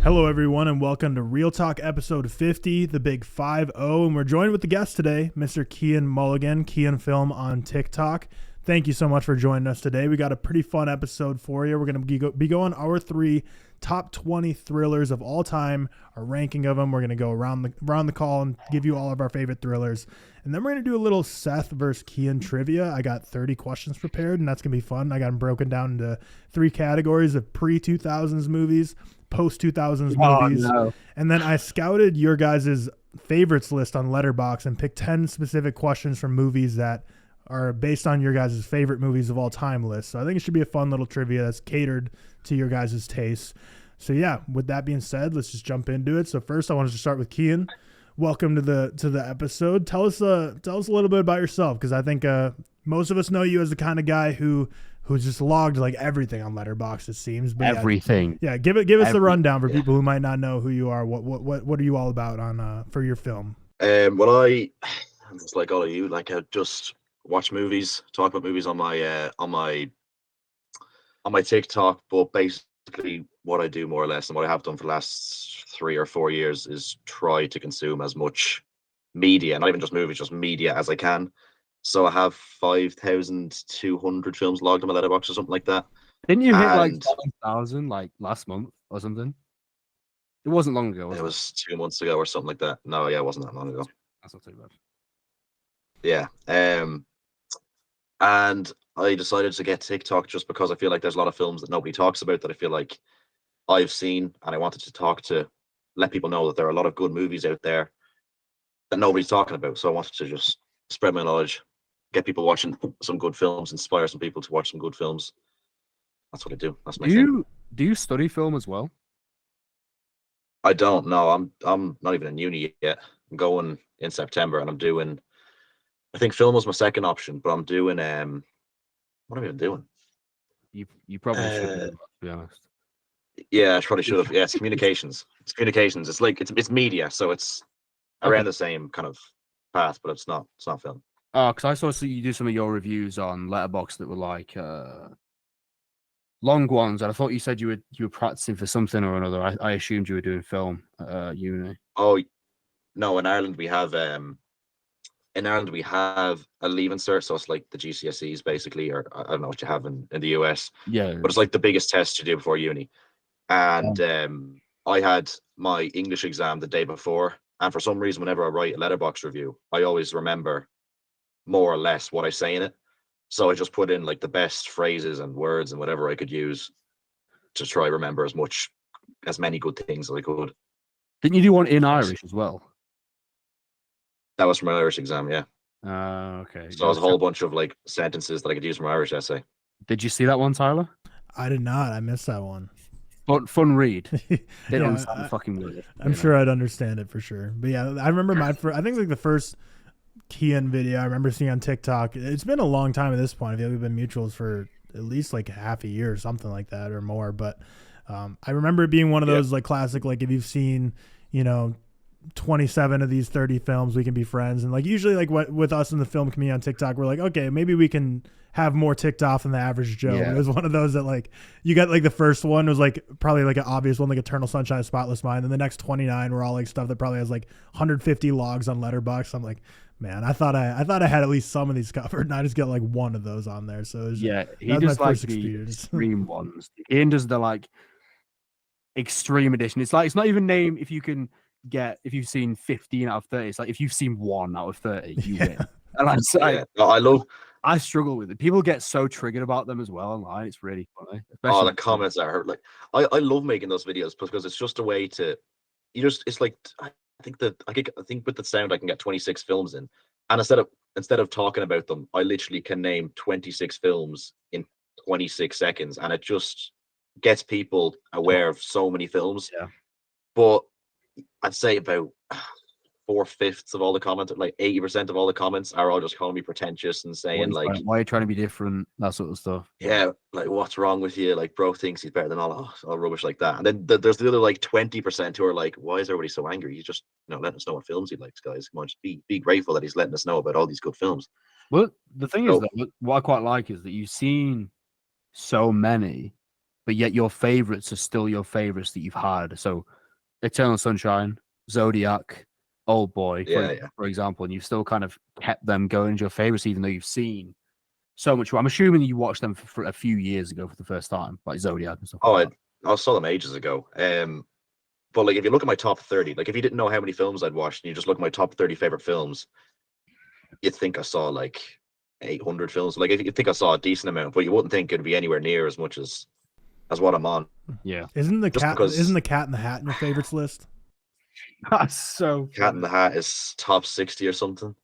Hello, everyone, and welcome to ReelTok episode 50, the big 5-0. And we're joined with the guest today, Mr. Cian Mulligan, Cian Film on TikTok. Thank you so much for joining us today. We got a pretty fun episode for you. We're going to be going our 3 top 20 thrillers of all time, our ranking of them. We're going to go around the call and give you all of our favorite thrillers. And then we're going to do a little Seth versus Cian trivia. I got 30 questions prepared, and that's going to be fun. I got them broken down into 3 categories of pre-2000s movies, post-2000s movies. No. And then I scouted your guys' favorites list on Letterboxd and picked 10 specific questions from movies that are based on your guys' favorite movies of all time list. So I think it should be a fun little trivia that's catered to your guys' tastes. So yeah, with that being said, let's just jump into it. So first I wanted to start with Cian. Welcome to the episode. Tell us a little bit about yourself, because I think most of us know you as the kind of guy who's just logged like everything on Letterboxd, it seems. But everything. Yeah, give us the rundown for people who might not know who you are. What are you all about on for your film? Well, I'm just like all of you. Like, I just watch movies, talk about movies on my TikTok. But basically, what I do more or less, and what I have done for the last 3 or 4 years, is try to consume as much media, not even just movies, just media as I can. So I have 5,200 films logged on my Letterboxd or something like that. Didn't you hit like 7,000 like last month or something? It wasn't long ago. It was 2 months ago or something like that. No, yeah, it wasn't that long ago. That's not too bad. Yeah. And I decided to get TikTok just because I feel like there's a lot of films that nobody talks about that I feel like I've seen, and I wanted to let people know that there are a lot of good movies out there that nobody's talking about. So I wanted to just spread my knowledge, get people watching some good films, inspire some people to watch some good films. That's what I do. That's my thing. Do you study film as well? I don't know. I'm not even in uni yet. I'm going in September, and I'm doing, I think film was my second option, but I'm doing what am I even doing? You probably should, to be honest. Yeah, I probably should have. Yeah, it's communications. It's communications. It's like it's media, so it's around the same kind of path, but it's not film. Oh, because I saw you do some of your reviews on Letterboxd that were like long ones, and I thought you said you were practicing for something or another. I assumed you were doing film at uni. Oh no, in Ireland we have a leaving cert, so it's like the GCSEs basically, or I don't know what you have in the US. Yeah, but it's like the biggest test you do before uni. And I had my English exam the day before, and for some reason, whenever I write a Letterboxd review, I always remember more or less what I say in it. So I just put in like the best phrases and words and whatever I could use to try remember as many good things as I could. Didn't you do one in Irish as well? That was from my Irish exam, yeah. Okay. So it was a whole bunch of like sentences that I could use from my Irish essay. Did you see that one, Tyler? I did not. I missed that one. But fun read. Didn't understand the fucking word. I'm sure I'd understand it for sure. But yeah, I remember I think like the first Cian video I remember seeing on TikTok. It's been a long time at this point. I feel like we've been mutuals for at least like half a year or something like that or more. But I remember it being one of those like classic, like if you've seen, 27 of these 30 films, we can be friends. And like usually like with us in the film community on TikTok, we're like, okay, maybe we can have more ticked off than the average Joe. Yeah. It was one of those that like you got like the first one was like probably like an obvious one, like Eternal Sunshine of the Spotless Mind, and the next 29 were all like stuff that probably has like 150 logs on Letterboxd. I'm like, man, I thought I had at least some of these covered, and I just get like one of those on there. So it was, he does like the extreme ones. Ian does the like extreme edition. It's like it's not even name if you've seen 15 out of 30. It's like if you've seen 1 out of 30, you win. And I struggle with it. People get so triggered about them as well online. It's really funny. The comments are hurt. Like I love making those videos because it's just a way to it's like I think with the sound I can get 26 films in, and instead of talking about them, I literally can name 26 films in 26 seconds, and it just gets people aware of so many films. Yeah. But I'd say about 4/5 of all the comments, like 80% of all the comments, are all just calling me pretentious and saying why are you trying to be different, that sort of stuff. Yeah, like what's wrong with you? Like bro thinks he's better than all rubbish like that. And then there's the other like 20% who are like, why is everybody so angry? He's just letting us know what films he likes, guys. Come on, just be grateful that he's letting us know about all these good films. Well, the thing is that what I quite like is that you've seen so many, but yet your favorites are still your favorites that you've had. So Eternal Sunshine, Zodiac, Oldboy, Yeah. for example, and you've still kind of kept them going as your favorites, even though you've seen so much. I'm assuming you watched them for a few years ago for the first time, like Zodiac and stuff. I saw them ages ago. But like if you look at my top 30, like if you didn't know how many films I'd watched and you just look at my top 30 favorite films, you'd think I saw like 800 films. Like you think I saw a decent amount, but you wouldn't think it'd be anywhere near as much as what I'm on. Yeah. Isn't the Cat in the Hat in your favorites list? That's so Cat in the Hat is top 60 or something.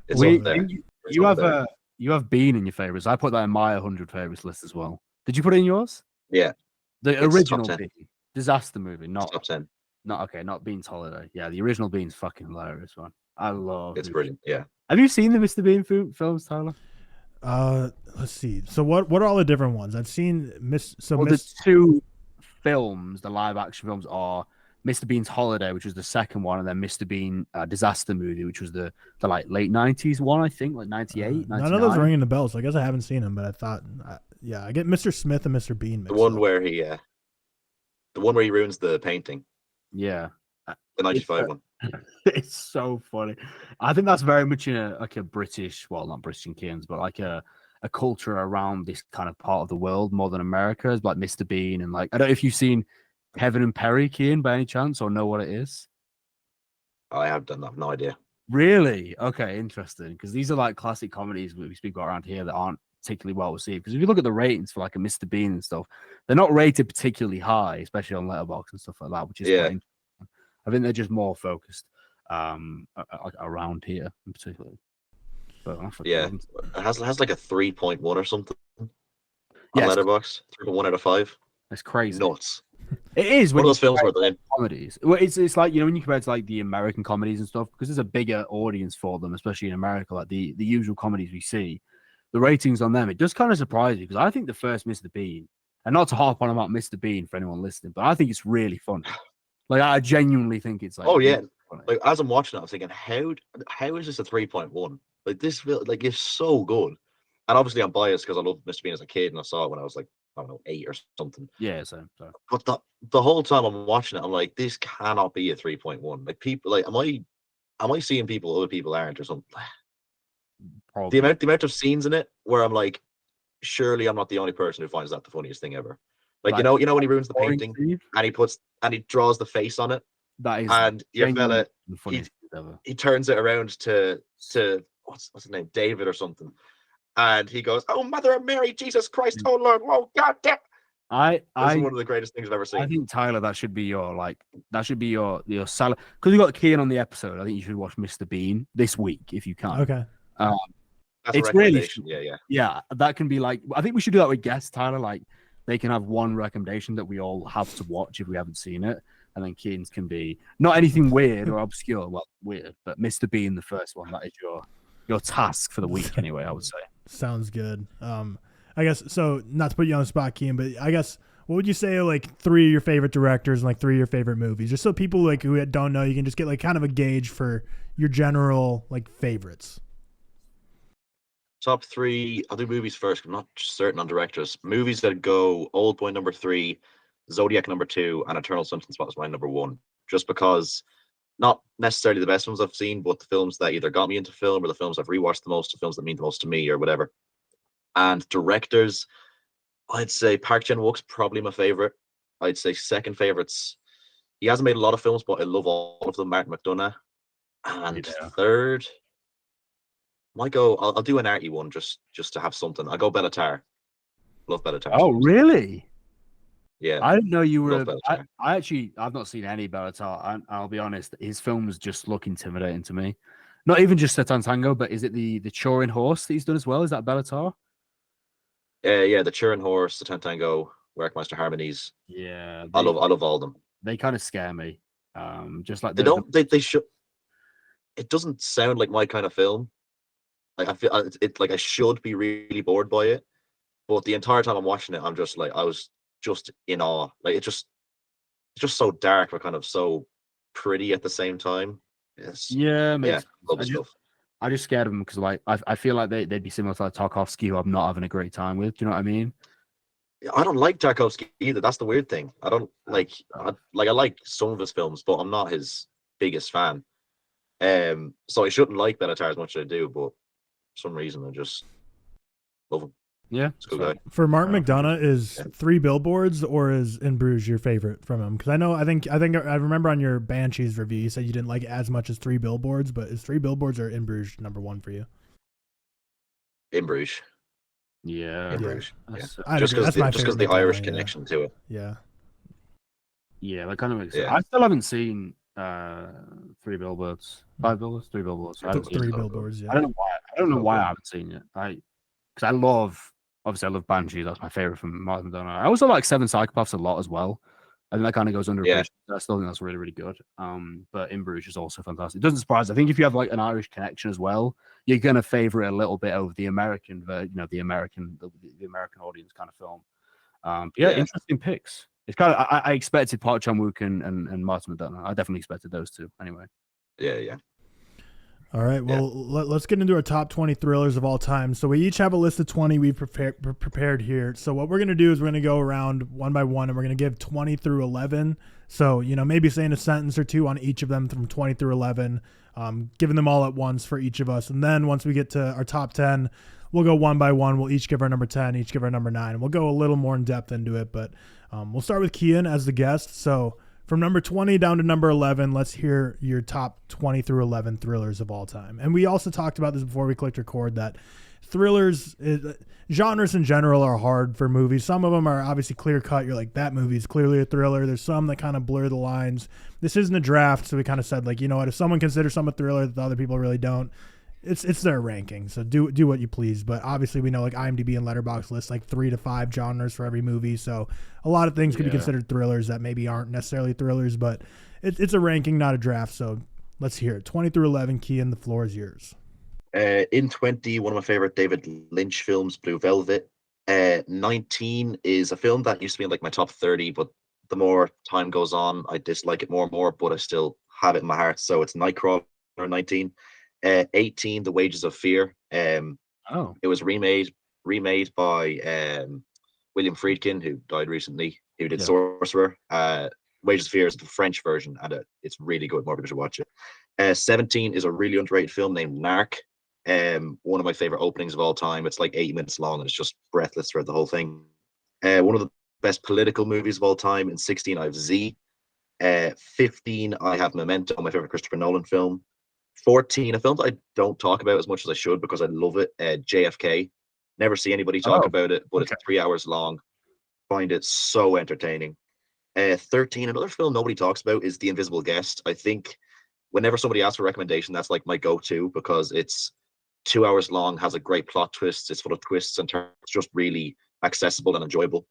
It's up there. You have Bean in your favorites. I put that in my 100 favorites list as well. Did you put it in yours? Yeah. The original Bean. Disaster movie, not top 10. Not Bean's Holiday. Yeah, the original Bean's fucking hilarious, man. I love it's brilliant. Yeah. Have you seen the Mr. Bean films, Tyler? Let's see. So what are all the different ones? I've seen the two films, the live action films are Mr. Bean's Holiday, which was the second one, and then Mr. Bean Disaster Movie, which was the like late 90s one, I think, like 98, 99. None of those are ringing the bell, so I guess I haven't seen them, but I thought I get Mr. Smith and Mr. Bean mixed the one up. where he ruins the painting. Yeah. The 95 one. It's so funny. I think that's very much in a British, well, not British and Keans, but like a culture around this kind of part of the world more than America, is like Mr. Bean and like, I don't know if you've seen Kevin and Perry, Kean, by any chance, or know what it is. I have done that. No idea. Really? Okay, interesting. Because these are like classic comedies we speak about around here that aren't particularly well received. Because if you look at the ratings for like a Mr. Bean and stuff, they're not rated particularly high, especially on Letterboxd and stuff like that, which is quite interesting. I think they're just more focused around here in particular. But it has like a 3.1 or something on Letterboxd. 3.1 out of 5. That's crazy. Nuts. It is one of those films where the comedies. Well, it's like, you know, when you compare it to like the American comedies and stuff, because there's a bigger audience for them, especially in America, like the usual comedies we see, the ratings on them, it does kind of surprise you, because I think the first Mr. Bean, and not to harp on about Mr. Bean for anyone listening, but I think it's really funny. Like, I genuinely think it's like, really funny. Like as I'm watching it, I'm thinking, how is this a 3.1? Like this like it's so good. And obviously I'm biased because I loved Mr. Bean as a kid and I saw it when I was like, I don't know, 8 or something. Yeah, so. But the whole time I'm watching it, I'm like, this cannot be a 3.1. Like people, like, am I seeing other people aren't or something? Probably. The amount of scenes in it where I'm like, surely I'm not the only person who finds that the funniest thing ever. Like you know when he ruins the painting and he draws the face on it. That is, and your fella, he turns it around to what's his name, David or something. And he goes, "Oh, Mother of Mary, Jesus Christ, oh Lord, oh God damn!" That's one of the greatest things I've ever seen. I think Tyler, that should be your salad, because we got Cian on the episode. I think you should watch Mr. Bean this week if you can. Okay. It's really yeah. That can be like, I think we should do that with guests, Tyler. Like they can have one recommendation that we all have to watch if we haven't seen it, and then Cian's can be not anything weird or obscure. Well, weird, but Mr. Bean, the first one. That is your task for the week, anyway. I would say. Sounds good. I guess so. Not to put you on the spot, Cian, but I guess what would you say are like 3 of your favorite directors and like 3 of your favorite movies, just so people like who don't know, you can just get like kind of a gauge for your general like favorites. Top 3. I'll do movies first. I'm not certain on directors. Movies that go Oldboy number 3, Zodiac number 2, and Eternal Sunshine Spot is my number 1. Just because not necessarily the best films I've seen, but the films that either got me into film or the films I've rewatched the most, the films that mean the most to me or whatever. And directors, I'd say Park Chan-wook's probably my favorite. I'd say second favorites, he hasn't made a lot of films, but I love all of them. Martin McDonagh. And third, might go. I'll do an arty one just to have something. I'll go Bellatar. Love Bellatar. Oh, really? Yeah, I didn't know you were. I've not seen any Bellatar. I'll be honest, his films just look intimidating to me. Not even just Setan Tango, but is it the Turin Horse that he's done as well? Is that Bellatar? Yeah, the Turin Horse, the Tango, Werkmeister Harmonies. Yeah, I love all of them. They kind of scare me. Just like they should. It doesn't sound like my kind of film. Like I feel it like I should be really bored by it, but the entire time I'm watching it, I'm just like I was just in awe. Like it's just so dark but kind of so pretty at the same time. Yes. Yeah, love stuff. I just scared of them because like I feel like they'd be similar to like Tarkovsky, who I'm not having a great time with. Do you know what I mean? I don't like Tarkovsky either. That's the weird thing. I don't like. I like some of his films, but I'm not his biggest fan. So I shouldn't like Benatar as much as I do, but for some reason I just love him. Yeah, it's a good guy. For Mark McDonagh, is Three Billboards or is In Bruges your favorite from him? Because I think I remember on your Banshees review you said you didn't like it as much as Three Billboards, but is Three Billboards or In Bruges number one for you? In Bruges. Yeah, In Bruges. Yeah. Just because the Irish connection to it. Yeah. Yeah, that kind of makes sense. I still haven't seen Three Billboards, Five Billboards, Three Billboards. Three Billboards. Yeah. I don't know why I haven't seen it. Because I love Banshee. That's my favorite from Martin McDonagh. I also like Seven Psychopaths a lot as well. I think that kind of goes under. Yeah. I still think that's really, really good. But In Bruges is also fantastic. It doesn't surprise. I think if you have like an Irish connection as well, you're gonna favor it a little bit over the American, the American audience kind of film. Interesting picks. It's kind of I expected Park Chan-wook and Martin McDonagh. I definitely expected those two anyway. Yeah. All right, well, let's get into our top 20 thrillers of all time. So we each have a list of 20 we've prepared here. So what we're going to do is we're going to go around one by one, and we're going to give 20 through 11. So, maybe saying a sentence or two on each of them from 20 through 11, giving them all at once for each of us. And then once we get to our top 10, we'll go one by one. We'll each give our number 10, each give our number 9. And we'll go a little more in depth into it, but we'll start with Cian as the guest. So from number 20 down to number 11, let's hear your top 20 through 11 thrillers of all time. And we also talked about this before we clicked record, that genres in general are hard for movies. Some of them are obviously clear cut. You're like, that movie's clearly a thriller. There's some that kind of blur the lines. This isn't a draft, so we kind of said, like, you know what, if someone considers some a thriller that the other people really don't, it's their ranking. So do what you please. But obviously we know like IMDb and Letterboxd lists like 3 to 5 genres for every movie. So a lot of things could be considered thrillers that maybe aren't necessarily thrillers, but it's a ranking, not a draft. So let's hear it. 20 through 11, Cian, the floor is yours. In 20, one of my favorite David Lynch films, Blue Velvet. 19 is a film that used to be in like my top 30, but the more time goes on, I dislike it more and more, but I still have it in my heart. So it's Nightcrawler, 19. 18, The Wages of Fear. It was remade by William Friedkin, who died recently, who did Sorcerer. Wages of Fear is the French version, and it's really good. More people should watch it. 17 is a really underrated film named Narc. One of my favorite openings of all time. It's like 80 minutes long, and it's just breathless throughout the whole thing. One of the best political movies of all time. In 16, I have Z. 15, I have Memento, my favorite Christopher Nolan film. 14, a film that I don't talk about as much as I should because I love it. JFK. Never see anybody talk about it, but it's 3 hours long. Find it so entertaining. 13, another film nobody talks about is The Invisible Guest. I think whenever somebody asks for a recommendation, that's like my go-to because it's 2 hours long, has a great plot twist. It's full of twists and turns. It's just really accessible and enjoyable.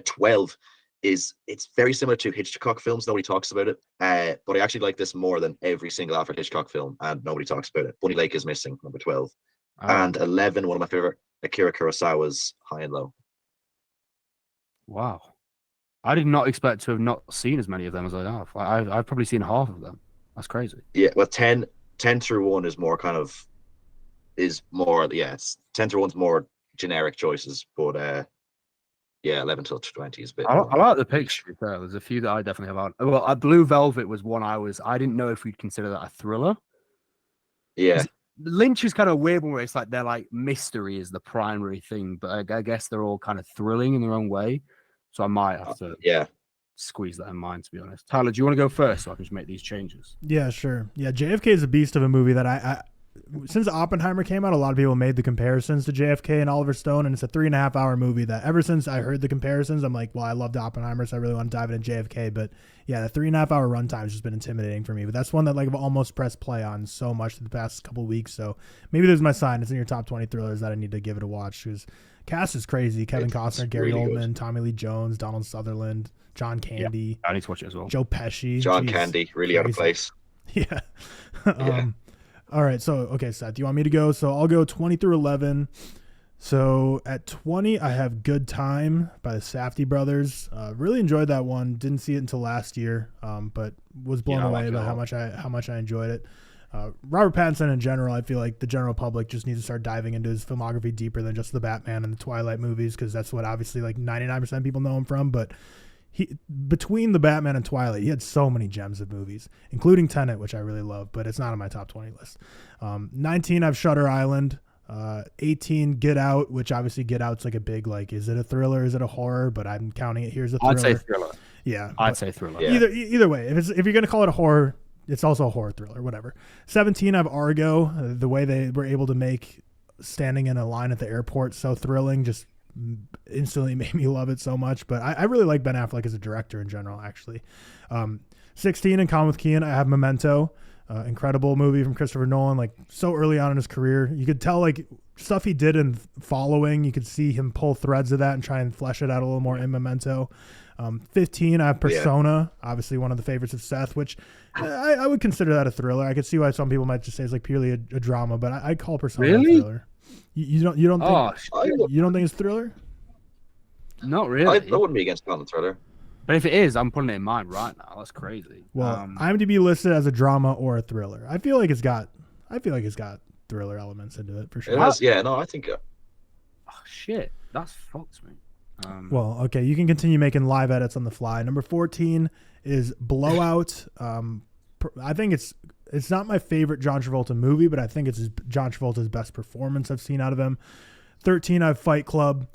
12 it's very similar to Hitchcock films. Nobody talks about it, but I actually like this more than every single Alfred Hitchcock film, and nobody talks about it. Bunny Lake is Missing, number 12. And 11, one of my favorite Akira Kurosawa's High and Low. Wow. I did not expect to have not seen as many of them as I have. I've probably seen half of them. That's crazy. Yeah, well, 10 through 1 is more it's 10 through 1's more generic choices, but 11 till 20 is a bit. I like the picture. There's a few that I definitely have on. Well, Blue Velvet was one I didn't know if we'd consider that a thriller. Yeah. Lynch is kind of weird where it's like they're like mystery is the primary thing, but I guess they're all kind of thrilling in their own way. So I might have to squeeze that in mind, to be honest. Tyler, do you want to go first so I can just make these changes? Yeah, sure. Yeah, JFK is a beast of a movie that I since Oppenheimer came out, a lot of people made the comparisons to JFK and Oliver Stone, and it's a 3.5 hour movie that ever since I heard the comparisons, I'm like, well, I loved Oppenheimer, so I really want to dive into JFK. But yeah, the 3.5 hour runtime has just been intimidating for me. But that's one that like I've almost pressed play on so much the past couple of weeks. So maybe there's my sign. It's in your top 20 thrillers that I need to give it a watch because cast is crazy. Kevin Costner, Gary Oldman, Tommy Lee Jones, Donald Sutherland, John Candy. Yeah, I need to watch it as well. Joe Pesci. John Candy, really out of place. Yeah. All right, so, okay, Seth, do you want me to go? So I'll go 20 through 11. So at 20, I have Good Time by the Safdie brothers. Really enjoyed that one. Didn't see it until last year, but was blown away by how much I enjoyed it. Robert Pattinson in general, I feel like the general public just needs to start diving into his filmography deeper than just the Batman and the Twilight movies, because that's what obviously like 99% of people know him from. But between the Batman and Twilight, he had so many gems of movies, including Tenet, which I really love, but it's not on my top 20 list. 19, I have Shutter Island. 18, Get Out, which obviously Get Out's like a big, like, is it a thriller? Is it a horror? But I'm counting it here as a thriller. I'd say thriller. Yeah. I'd say thriller. Yeah. Either way, if you're going to call it a horror, it's also a horror thriller, whatever. 17, I have Argo. The way they were able to make standing in a line at the airport so thrilling just instantly made me love it so much. But I really like Ben Affleck as a director in general, actually. 16, in Common with Cian, I have Memento. Incredible movie from Christopher Nolan, like so early on in his career. You could tell like stuff he did in Following, you could see him pull threads of that and try and flesh it out a little more in Memento. 15, I have Persona, obviously one of the favorites of Seth, which I would consider that a thriller. I could see why some people might just say it's like purely a drama, but I call Persona a thriller. You don't think you don't think it's a thriller? Not really. I wouldn't be against calling it thriller. But if it is, I'm putting it in mine right now. That's crazy. Well, IMDb listed as a drama or a thriller. I feel like it's got thriller elements into it for sure. It has, yeah. No, I think. Oh, shit, that's fucked me. Well, okay, you can continue making live edits on the fly. Number 14 is Blowout. I think it's not my favorite John Travolta movie, but I think it's John Travolta's best performance I've seen out of him. 13, I have Fight Club.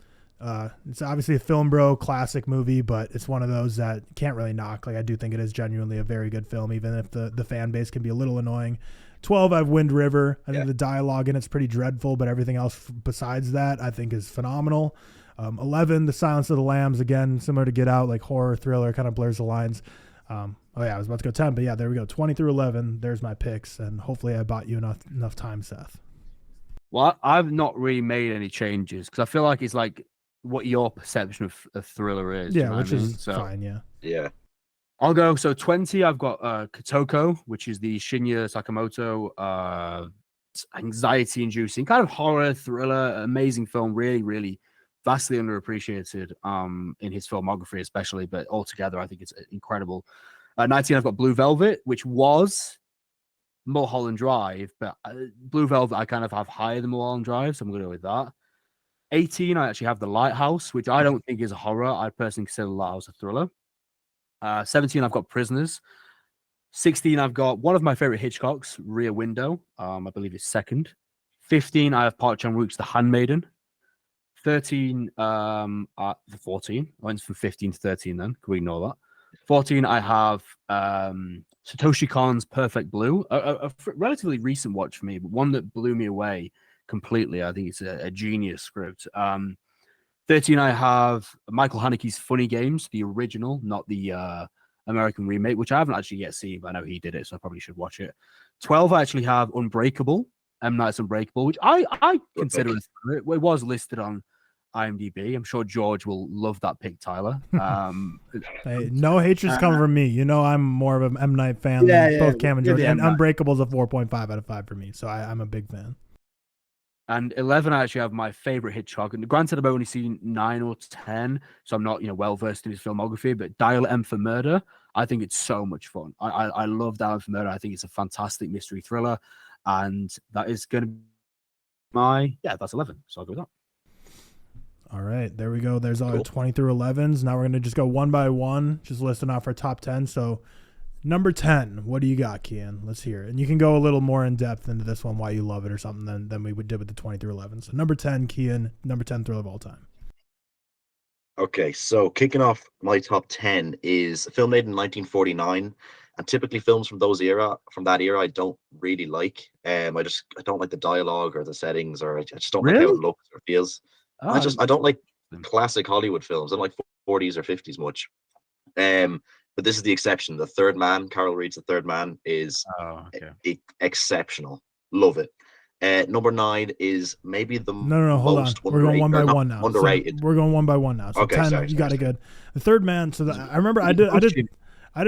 It's obviously a film bro classic movie, but it's one of those that can't really knock. Like, I do think it is genuinely a very good film, even if the fan base can be a little annoying. 12, I have Wind River. I think the dialogue in it's pretty dreadful, but everything else besides that I think is phenomenal. 11, The Silence of the Lambs, again, similar to Get Out, like horror, thriller, kind of blurs the lines. I was about to go 10, but yeah, there we go. 20 through 11, there's my picks, and hopefully I bought you enough time, Seth. Well, I've not really made any changes because I feel like it's like what your perception of thriller is. Yeah, which is fine, yeah. Yeah. I'll go. So 20, I've got Kotoko, which is the Shinya Sakamoto anxiety-inducing, kind of horror, thriller, amazing film, really, really vastly underappreciated in his filmography especially, but altogether I think it's incredible. 19, I've got Blue Velvet, which was Mulholland Drive, but Blue Velvet I kind of have higher than Mulholland Drive, so I'm going to go with that. 18, I actually have The Lighthouse, which I don't think is a horror. I personally consider The Lighthouse a thriller. 17, I've got Prisoners. 16, I've got one of my favorite Hitchcocks, Rear Window. I believe it's second. 15, I have Park Chan-wook's The Handmaiden. 13, 14. I went from 15 to 13 then. Can we ignore that? 14, I have Satoshi Kon's Perfect Blue, a relatively recent watch for me, but one that blew me away completely. I think it's a genius script. 13, I have Michael Haneke's Funny Games, the original, not the American remake, which I haven't actually yet seen, but I know he did it, so I probably should watch it. 12, I actually have Unbreakable, M. Night's Unbreakable, which I consider it was listed on IMDb. I'm sure George will love that pick, Tyler. Hey, no hatred's coming from me. You know I'm more of an M. Night fan than both Cam and George. And Unbreakable's a 4.5 out of 5 for me, so I'm a big fan. And 11, I actually have my favorite Hitchcock. And granted, I've only seen 9 or 10, so I'm not, well versed in his filmography. But Dial M for Murder, I think it's so much fun. I love Dial M for Murder. I think it's a fantastic mystery thriller, and that is going to be that's 11. So I'll go with that. All right, there we go. There's all 20 through 11s. Now we're going to just go one by one, just listing off our top 10. So number 10, what do you got, Cian? Let's hear it. And you can go a little more in depth into this one, why you love it or something than we did with the 20 through 11. So number 10, Cian, number 10 thriller of all time. Okay, so kicking off my top 10 is a film made in 1949. And typically films from that era, I don't really like. I don't like the dialogue or the settings, or I just don't like how it looks or feels. I don't like classic Hollywood films. I don't like 40s or 50s much. But this is the exception. The Third Man, Carol Reed's The Third Man, is exceptional. Love it. Number 9 is maybe the hold on. We're going one by one now. Underrated. So we're going one by one now. So okay, 10, you got it good. The Third Man. So I remember I did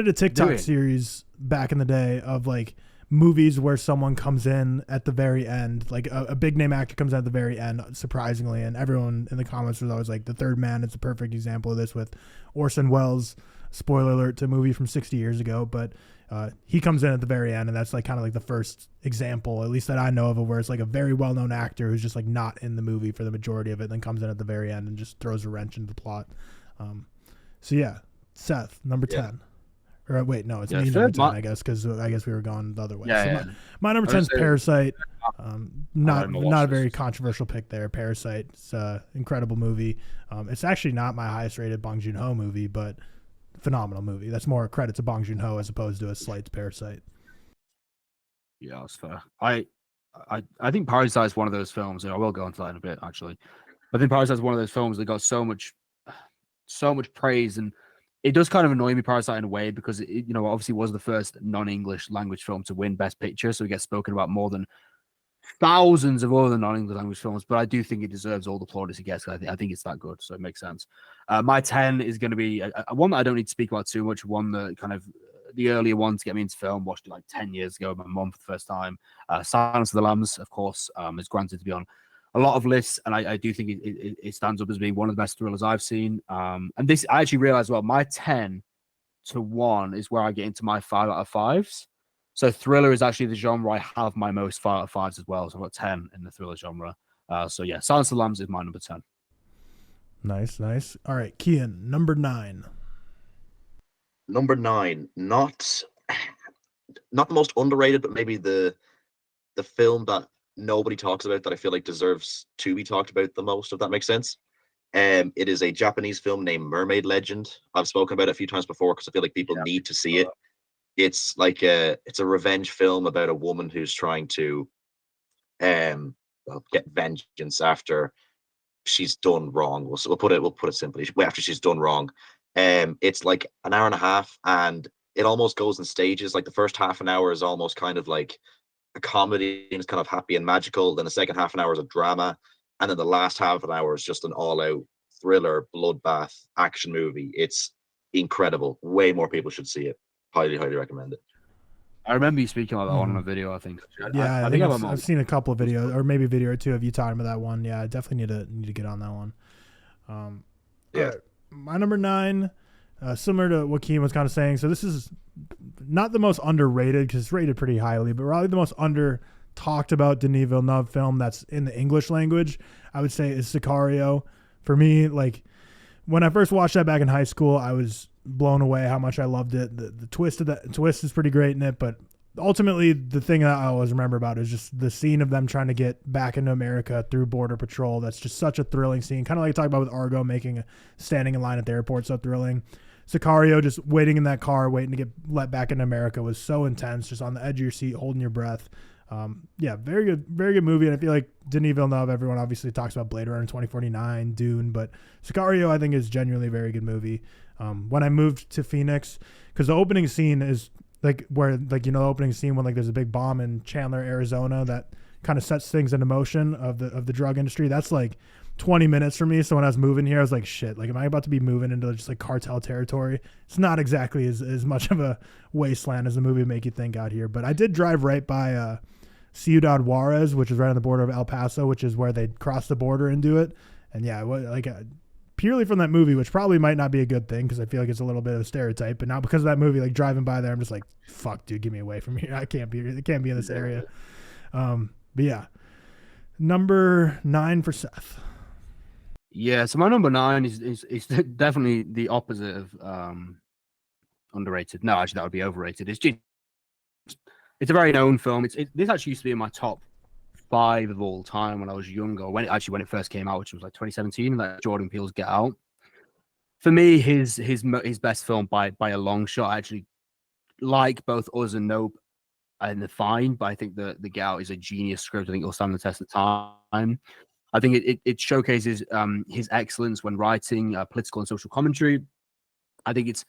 a TikTok series back in the day of like movies where someone comes in at the very end, like a big name actor comes in at the very end, surprisingly, and everyone in the comments was always like, The Third Man is a perfect example of this with Orson Welles. spoiler alert to a movie from 60 years ago, but he comes in at the very end, and that's like kind of like the first example, at least that I know of, where it's like a very well-known actor who's just like not in the movie for the majority of it, then comes in at the very end and just throws a wrench into the plot. So yeah, Seth, number 10. Or wait, no, it's me number 10, I guess, because I guess we were going the other way. My number 10 is Parasite. Not a very controversial pick there. Parasite. It's an incredible movie. It's actually not my highest rated Bong Joon-ho movie, but phenomenal movie. That's more credit to Bong Joon-ho as opposed to a slight to Parasite. Yeah, that's fair. I think Parasite is one of those films, and I will go into that in a bit, actually. I think Parasite is one of those films that got so much praise, and it does kind of annoy me, Parasite, in a way, because it, obviously was the first non-English language film to win Best Picture, so it gets spoken about more than thousands of other non-English language films. But I do think it deserves all the plaudits it gets. I think it's that good, so it makes sense. My 10 is going to be one that I don't need to speak about too much. One that kind of the earlier one to get me into film. Watched it like 10 years ago with my mom for the first time. Silence of the Lambs, of course, is granted to be on a lot of lists, and I do think it stands up as being one of the best thrillers I've seen. And this, I actually realized, well, my 10 to 1 is where I get into my 5 out of 5s. So thriller is actually the genre I have my most 5 out of 5s as well. So I've got 10 in the thriller genre. So yeah, Silence of the Lambs is my number 10. Nice. All right, Cian, number 9. Number 9, not the most underrated, but maybe the film that nobody talks about that I feel like deserves to be talked about the most, if that makes sense. It is a Japanese film named Mermaid Legend. I've spoken about it a few times before because I feel like people need to see it. It's like it's a revenge film about a woman who's trying to get vengeance after she's done wrong. We'll put it simply. After she's done wrong. It's like an hour and a half, and it almost goes in stages. Like the first half an hour is almost kind of like a comedy, and it's kind of happy and magical. Then the second half an hour is a drama, and then the last half an hour is just an all-out thriller, bloodbath action movie. It's incredible. Way more people should see it. Highly recommend it. I remember you speaking about that one on a video, I think. Yeah, I think I've seen a couple of videos, or maybe a video or two of you talking about that one. Yeah, I definitely need to get on that one. Yeah. My number 9, similar to what Cian was kind of saying. So this is not the most underrated because it's rated pretty highly, but probably the most under talked about Denis Villeneuve film that's in the English language, I would say, is Sicario. For me, like when I first watched that back in high school, I was blown away how much I loved it. The twist is pretty great in it, but ultimately the thing that I always remember about is just the scene of them trying to get back into America through Border Patrol. That's just such a thrilling scene. Kind of like I talked about with Argo standing in line at the airport, so thrilling. Sicario, just waiting in that car, waiting to get let back into America, was so intense, just on the edge of your seat, holding your breath. Yeah, very good movie. And I feel like Denis Villeneuve, everyone obviously talks about Blade Runner 2049, Dune, but Sicario I think is genuinely a very good movie. When I moved to Phoenix, because the opening scene is like where, like, the opening scene when like there's a big bomb in Chandler, Arizona, that kind of sets things into motion of the drug industry. That's like 20 minutes for me. So when I was moving here, I was like, shit, like, am I about to be moving into just like cartel territory? It's not exactly as much of a wasteland as the movie would make you think out here. But I did drive right by Ciudad Juarez, which is right on the border of El Paso, which is where they cross the border and do it. And yeah, purely from that movie, which probably might not be a good thing because I feel like it's a little bit of a stereotype, but now because of that movie, like driving by there, I'm just like, fuck, dude, get me away from here. It can't be in this area. But yeah, number 9 for Seth. Yeah, so my number 9 is definitely the opposite of underrated. No, actually, that would be overrated. It's a very known film. This actually used to be in my top 5 of all time when I was younger. When it first came out, which was like 2017, like Jordan Peele's Get Out. For me, his best film by a long shot. I actually like both Us and Nope and The Fine, but I think the Get Out is a genius script. I think it'll stand the test of time. I think it showcases his excellence when writing political and social commentary. I think it's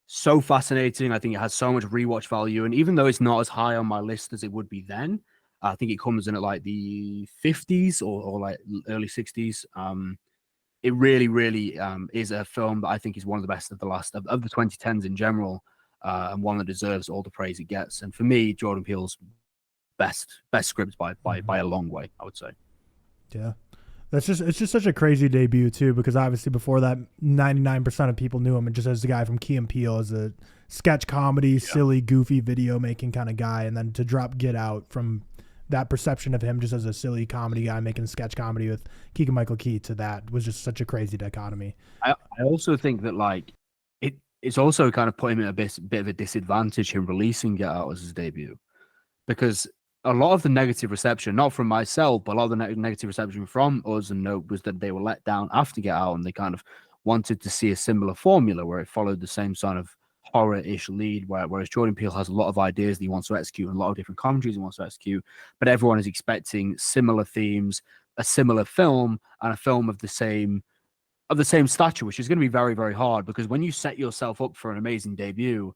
so fascinating. I think it has so much rewatch value. And even though it's not as high on my list as it would be then, I think it comes in at like the 50s or like early 60s. It really, really is a film that I think is one of the best of the 2010s in general, and one that deserves all the praise it gets. And for me, Jordan Peele's best script by a long way, I would say. Yeah. it's just such a crazy debut too, because obviously before that, 99% of people knew him just as the guy from Key and Peele, as a sketch comedy, silly, goofy video making kind of guy, and then to drop Get Out from that perception of him just as a silly comedy guy making sketch comedy with Keegan-Michael Key to that was just such a crazy dichotomy. I also think that like it's also kind of put him in a bit of a disadvantage in releasing Get Out as his debut, because a lot of the negative reception, not from myself, but a lot of the negative reception from us and Nope was that they were let down after Get Out, and they kind of wanted to see a similar formula where it followed the same sort of horror-ish lead, whereas Jordan Peele has a lot of ideas that he wants to execute and a lot of different commentaries he wants to execute, but everyone is expecting similar themes, a similar film, and a film of the same stature, which is going to be very, very hard, because when you set yourself up for an amazing debut,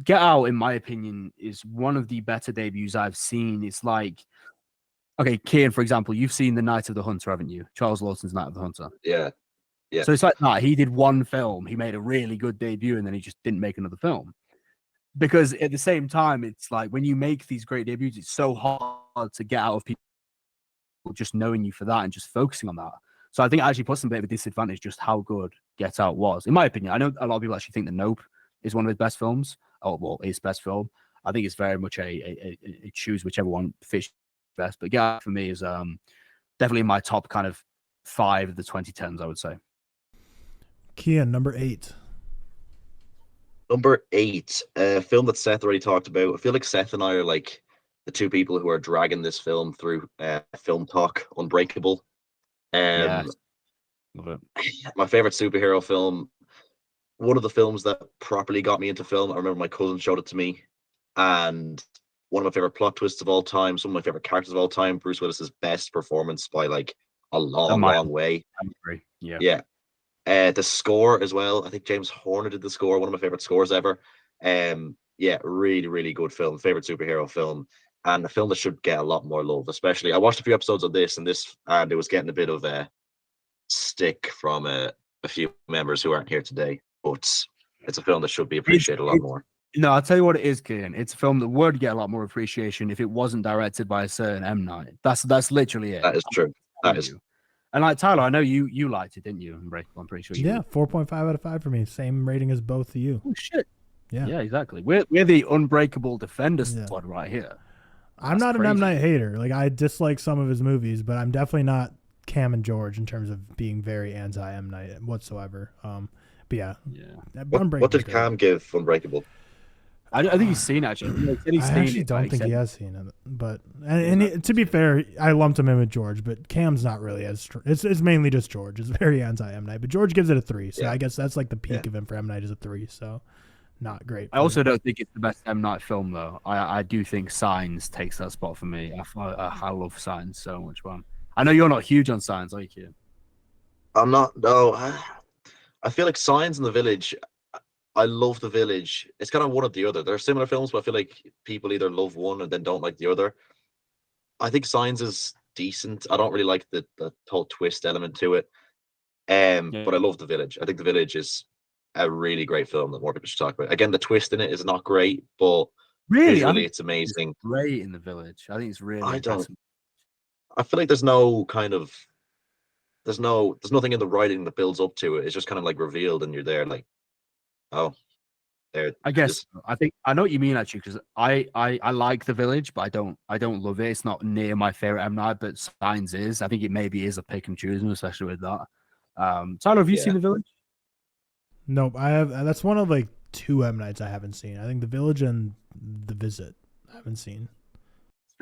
Get Out, in my opinion, is one of the better debuts I've seen. It's like, okay, Cian, for example, you've seen The Night of the Hunter, haven't you? Charles Lawson's Night of the Hunter. Yeah. Yeah. So it's like that. He did one film, he made a really good debut, and then he just didn't make another film. Because at the same time, it's like when you make these great debuts, it's so hard to get out of people just knowing you for that and just focusing on that. So I think it actually puts them a bit of a disadvantage just how good Get Out was, in my opinion. I know a lot of people actually think that Nope is one of his best films. Oh, well, his best film. I think it's very much a choose whichever one fits best. But Get Out for me is definitely in my top kind of 5 of the 2010s, I would say. Cian, number 8. Number 8, a film that Seth already talked about. I feel like Seth and I are like the two people who are dragging this film through ReelTok, Unbreakable. Yes. Love it. My favorite superhero film. One of the films that properly got me into film. I remember my cousin showed it to me, and one of my favorite plot twists of all time, some of my favorite characters of all time, Bruce Willis's best performance by like a long way. I agree. Yeah. Yeah. The score as well. I think James Horner did the score, one of my favorite scores ever. Yeah, really, really good film. Favorite superhero film. And a film that should get a lot more love, especially. I watched a few episodes of this, and it was getting a bit of a stick from a few members who aren't here today. But it's a film that should be appreciated a lot more. No, I'll tell you what it is, Cian. It's a film that would get a lot more appreciation if it wasn't directed by a certain M. Night. That's literally it. That is true. That is. And like Tyler, I know you liked it, didn't you? Unbreakable, I'm pretty sure. Yeah, 4.5 out of 5 for me. Same rating as both of you. Oh shit. Yeah. Yeah, exactly. We're the Unbreakable Defender squad right here. I'm not an M. Night hater. Like, I dislike some of his movies, but I'm definitely not Cam and George in terms of being very anti M. Night whatsoever. But yeah. What did Cam give Unbreakable? I think he's seen it, actually. I actually don't think he has seen it. But to be fair, I lumped him in with George, but Cam's not really as it's mainly just George. It's very anti M. Night, but George gives it a 3. So I guess that's like the peak of him for M. Night is a 3. So not great. I also don't think it's the best M. Night film, though. I do think Signs takes that spot for me. I love Signs so much, man. I know you're not huge on Signs, are you, Cian? I'm not. No, I feel like Signs and The Village. I love The Village. It's kind of one or the other. They're similar films, but I feel like people either love one and then don't like the other. I think Signs is decent. I don't really like the whole twist element to it. But I love The Village. I think The Village is a really great film that more people should talk about. Again, the twist in it is not great, but visually it's amazing. It's great in The Village. I think it's really I feel like there's nothing in the writing that builds up to it. It's just kind of like revealed and you're there like, oh, there. I guess I know what you mean, actually, because I like The Village, but I don't love it. It's not near my favorite M. Night, but Signs is. I think it maybe is a pick and choose, especially with that. Tyler, have you seen The Village? Nope, I have. That's one of like 2 M. Nights I haven't seen. I think The Village and The Visit I haven't seen.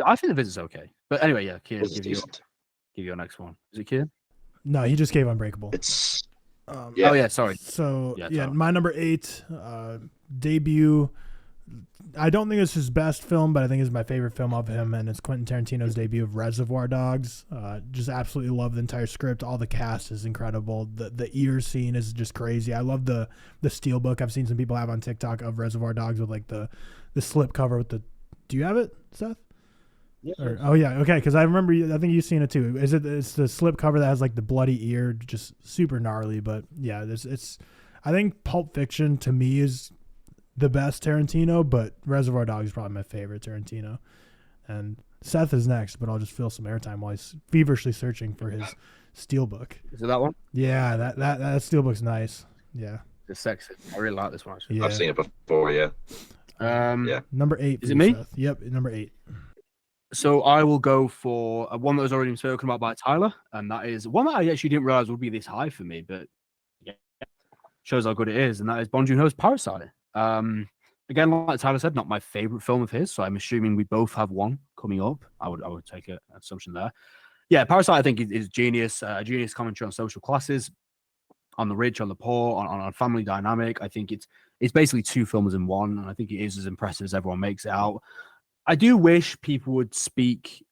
I think The Visit's okay, but anyway, yeah. Cian, give you your next one. Is it Cian? No, he just gave Unbreakable. It's. Oh yeah, sorry. So my number 8 debut. I don't think it's his best film, but I think it's my favorite film of him, and it's Quentin Tarantino's debut of Reservoir Dogs. Just absolutely love the entire script. All the cast is incredible. The ear scene is just crazy. I love the steelbook I've seen some people have on TikTok of Reservoir Dogs with like the slip cover with the. Do you have it, Seth? Yeah. Okay. Because I remember. I think you've seen it too. It's the slip cover that has like the bloody ear, just super gnarly. But yeah, it's. I think Pulp Fiction to me is the best Tarantino, but Reservoir Dogs is probably my favorite Tarantino. And Seth is next, but I'll just fill some airtime while he's feverishly searching for his steelbook. Is it that one? Yeah, that steelbook's nice. Yeah. It's sexy. I really like this one, actually. Yeah. I've seen it before, yeah. Yeah. Number 8. Is it me? Seth. Yep, number 8. So I will go for one that was already spoken about by Tyler, and that is one that I actually didn't realize would be this high for me, but yeah, shows how good it is, and that is Bong Joon-ho's Parasite. Again, like Tyler said, not my favorite film of his, so I'm assuming we both have one coming up. I would take an assumption there. Yeah, Parasite I think is genius. Genius commentary on social classes, on the rich, on the poor, on family dynamic. I think it's basically 2 films in one, and I think it is as impressive as everyone makes it out. I do wish people would speak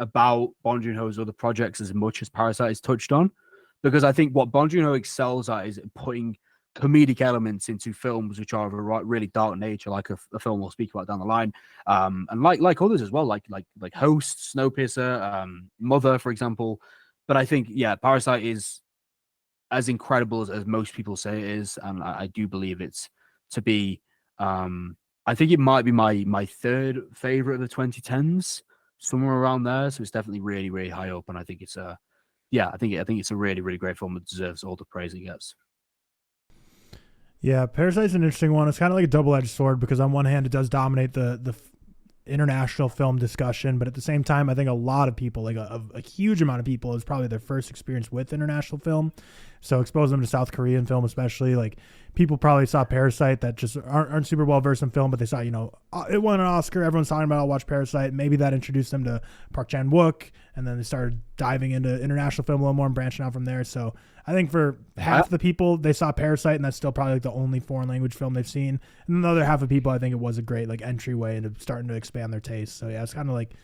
about Bong Joon-ho's other projects as much as Parasite is touched on, because I think what Bong Joon-ho excels at is putting comedic elements into films which are of a really dark nature, like a film we'll speak about down the line, and like others as well, like Host, Snowpiercer, Mother, for example. But I think, yeah, Parasite is as incredible as most people say it is, and I do believe it's to be. I think it might be my third favorite of the 2010s, somewhere around there. So it's definitely really, really high up, and I think it's I think it's a really, really great film that deserves all the praise it gets. Yeah, Parasite's an interesting one. It's kind of like a double-edged sword because on one hand, it does dominate the international film discussion, but at the same time, I think a lot of people, like a huge amount of people, is probably their first experience with international film. So expose them to South Korean film, especially. Like people probably saw Parasite that just aren't super well versed in film, but they saw, it won an Oscar. Everyone's talking about it. I'll watch Parasite. Maybe that introduced them to Park Chan-wook, and then they started diving into international film a little more and branching out from there. So I think for half the people, they saw Parasite, and that's still probably like the only foreign language film they've seen. And the other half of people, I think it was a great like entryway into starting to expand their taste. So yeah, it's kind of like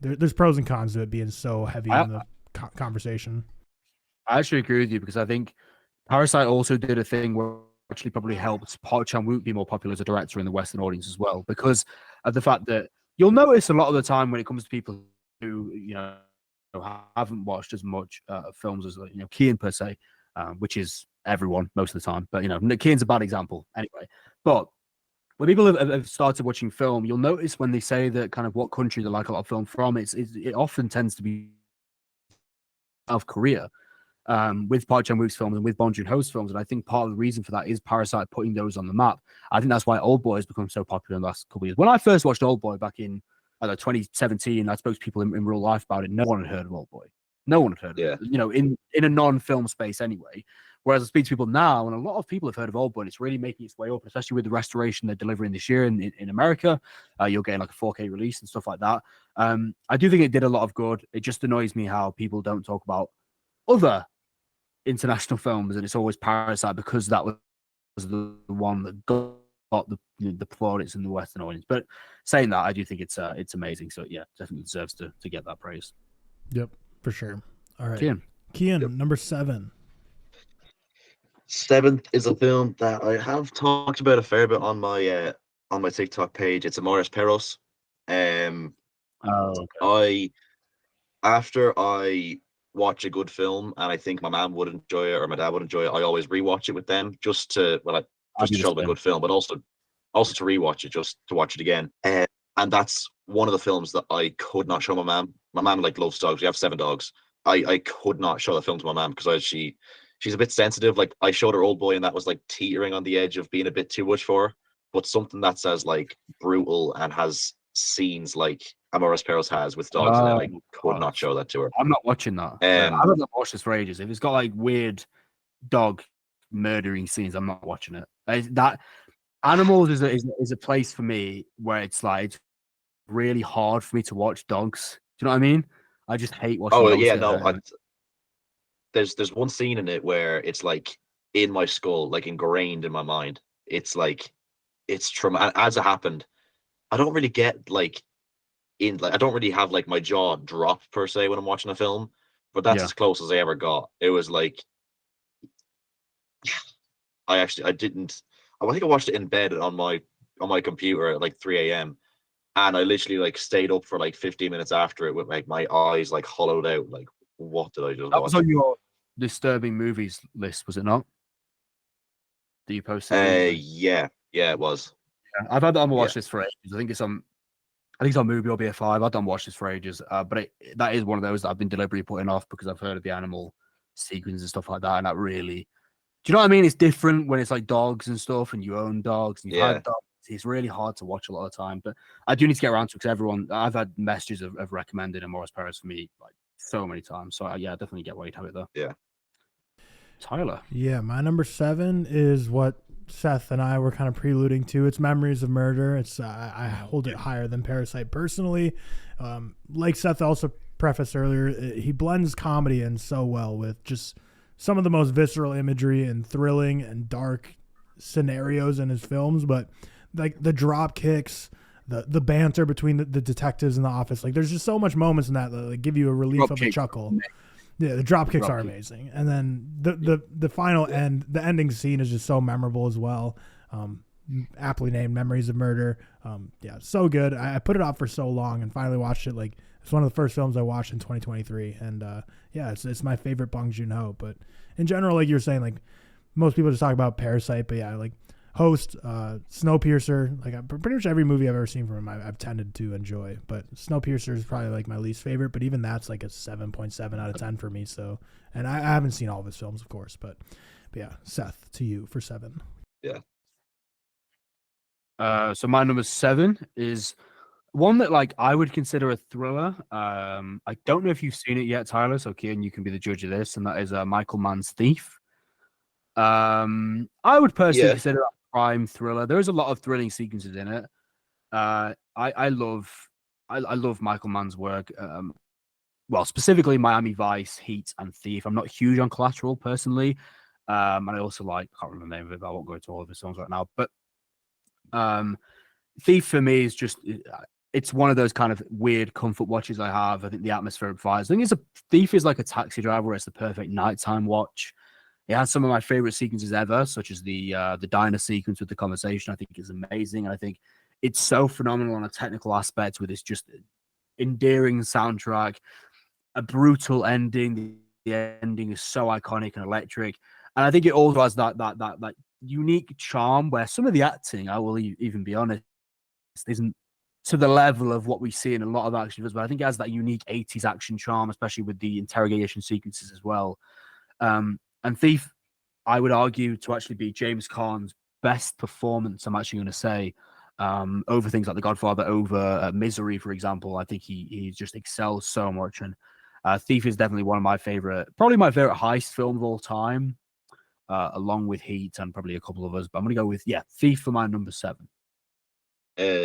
there's pros and cons to it being so heavy in the conversation. I actually agree with you because I think Parasite also did a thing where actually probably helped Park Chan-wook be more popular as a director in the Western audience as well, because of the fact that you'll notice a lot of the time when it comes to people who haven't watched as much films as Cian per se, which is everyone most of the time, but Cian's a bad example anyway. But when people have started watching film, you'll notice when they say that kind of what country they like a lot of film from, it often tends to be South Korea. With Park Chan-wook's films and with Bong Joon-ho's films, and I think part of the reason for that is Parasite putting those on the map. I think that's why Oldboy has become so popular in the last couple of years. When I first watched Oldboy back in 2017, I spoke to people in real life about it. No one had heard of Oldboy. No one had heard of it. In a non-film space anyway. Whereas I speak to people now, and a lot of people have heard of Oldboy, and it's really making its way up, especially with the restoration they're delivering this year in America. You're getting like a 4K release and stuff like that. I do think it did a lot of good. It just annoys me how people don't talk about other international films, and it's always Parasite because that was the one that got the plaudits in the Western audience. But saying that, I do think it's amazing. So yeah, definitely deserves to get that praise. Yep, for sure. All right, Cian, Yep. number 7. 7th is a film that I have talked about a fair bit on my TikTok page. It's Amores Perros. After I watch a good film and I think my mom would enjoy it or my dad would enjoy it, I always rewatch it with them just to show them a good film, but also to rewatch it, just to watch it again. And that's one of the films that I could not show my mom. My mom loves dogs. We have 7 dogs. I could not show the film to my mom because she's a bit sensitive. Like I showed her Oldboy and that was like teetering on the edge of being a bit too much for her. But something that's as like brutal and has scenes like Amores Perros has with dogs, and I could not show that to her. I'm not watching that. I haven't watched this for ages. If it's got like weird dog murdering scenes, I'm not watching it. That Animals is a place for me where it's like really hard for me to watch dogs. Do you know what I mean? I just hate watching. Oh yeah, no. There's one scene in it where it's like in my skull, like ingrained in my mind. It's like it's traumatic. As it happened, I don't really get I don't really have like my jaw drop per se when I'm watching a film, but that's as close as I ever got. It was like I think I watched it in bed on my computer at like 3 a.m. and I literally like stayed up for like 15 minutes after it with like my eyes like hollowed out. Like, what did I just watch? That was on your disturbing movies list, was it not? That you posted? Yeah, it was. Yeah, I've had that on my watch list for ages. I think it's on I think it's on Movie or BFI. I don't watch this for ages, but that is one of those that I've been deliberately putting off because I've heard of the animal sequences and stuff like that, and that really, do you know what I mean? It's different when it's like dogs and stuff, and you own dogs and you've had dogs. It's really hard to watch a lot of the time, but I do need to get around to it because I've had messages of recommended and Morris Paris for me like so many times. So yeah, I definitely get why you'd have it though. Yeah. Tyler. Yeah, my number 7 is what Seth and I were kind of preluding to. It's Memories of Murder. It's I hold it higher than Parasite personally. Like Seth also prefaced earlier, he blends comedy in so well with just some of the most visceral imagery and thrilling and dark scenarios in his films. But like the drop kicks, the banter between the detectives in the office, like there's just so much moments in that like give you a relief of a chuckle. Yeah, the drop kicks are amazing, and then the final end, the ending scene is just so memorable as well. Aptly named Memories of Murder. Yeah, so good. I put it off for so long and finally watched it. Like it's one of the first films I watched in 2023, and yeah, it's my favorite Bong Joon-ho. But in general, like you're saying, like most people just talk about Parasite, but yeah, like Host, Snowpiercer, like pretty much every movie I've ever seen from him, I've tended to enjoy. But Snowpiercer is probably like my least favorite, but even that's like a 7.7 out of 10 for me. So, and I haven't seen all of his films, of course, but yeah, Seth, to you for 7. Yeah. So my number 7 is one that like I would consider a thriller. I don't know if you've seen it yet, Tyler. So Cian, you can be the judge of this, and that is Michael Mann's Thief. I would personally consider it a crime thriller. There is a lot of thrilling sequences in it. I love Michael Mann's work. Well, specifically Miami Vice, Heat, and Thief. I'm not huge on Collateral personally, and I also I can't remember the name of it, but I won't go into all of his songs right now. But Thief for me is just it's one of those kind of weird comfort watches I have. I think the atmosphere of fires. I think Thief is like a Taxi Driver where it's the perfect nighttime watch. It has some of my favorite sequences ever, such as the diner sequence with the conversation. I think is amazing, and I think it's so phenomenal on a technical aspect with this just endearing soundtrack, a brutal ending. The ending is so iconic and electric, and I think it also has that unique charm where some of the acting, I will even be honest, isn't to the level of what we see in a lot of action films, but I think it has that unique 80s action charm, especially with the interrogation sequences as well. And Thief, I would argue to actually be James Caan's best performance, I'm actually going to say, over things like The Godfather, over Misery, for example. I think he just excels so much. And Thief is definitely one of my probably my favorite heist film of all time, along with Heat and probably a couple of others. But I'm going to go with, Thief for my number 7.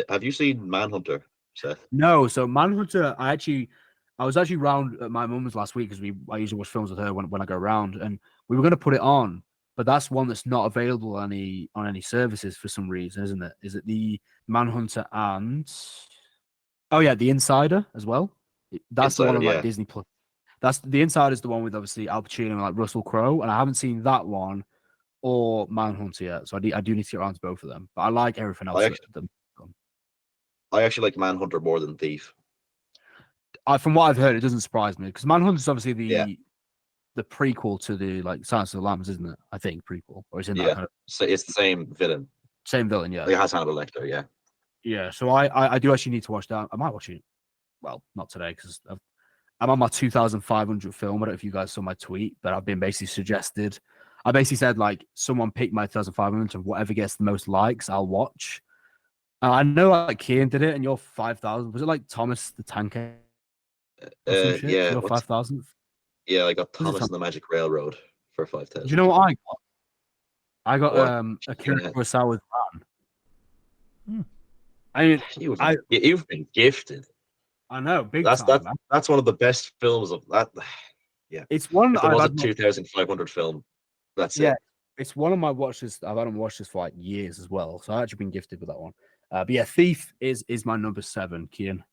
Have you seen Manhunter, Seth? No, so Manhunter, I was actually round at my mum's last week because I usually watch films with her when I go around, and we were going to put it on, but that's one that's not available on any services for some reason, isn't it? Is it the Manhunter and The Insider as well? That's Insider, the one on like Disney Plus. That's the Insider is the one with obviously Al Pacino and like Russell Crowe, and I haven't seen that one or Manhunter yet, so I do need to get around to both of them. But I like everything else. I actually like Manhunter more than Thief. From what I've heard, it doesn't surprise me because Manhunt is obviously the prequel to the like Silence of the Lambs, isn't it? I think prequel, or is it? That kind of... So it's the same villain. Same villain, yeah. It has Hannibal Lecter, yeah. Yeah, so I do actually need to watch that. I might watch it. Well, not today because I'm on my 2,500 film. I don't know if you guys saw my tweet, but I've been basically suggested. I basically said like someone pick my 2,500 and whatever gets the most likes, I'll watch. I know like Cian did it, and your 5,000 was it like Thomas the Tank? Yeah, your 5,000th. Yeah, I got Thomas and the Magic Railroad for 5,000. Do you know what I got? I got a Kurosawa with Man. I mean, you've been gifted. I know, that's one of the best films of that. Yeah, it's one. If it was a 2,500 film. That's it. It's one of my watches. I've had watched this for like years as well, so I've actually been gifted with that one. But yeah, Thief is my number 7. Cian,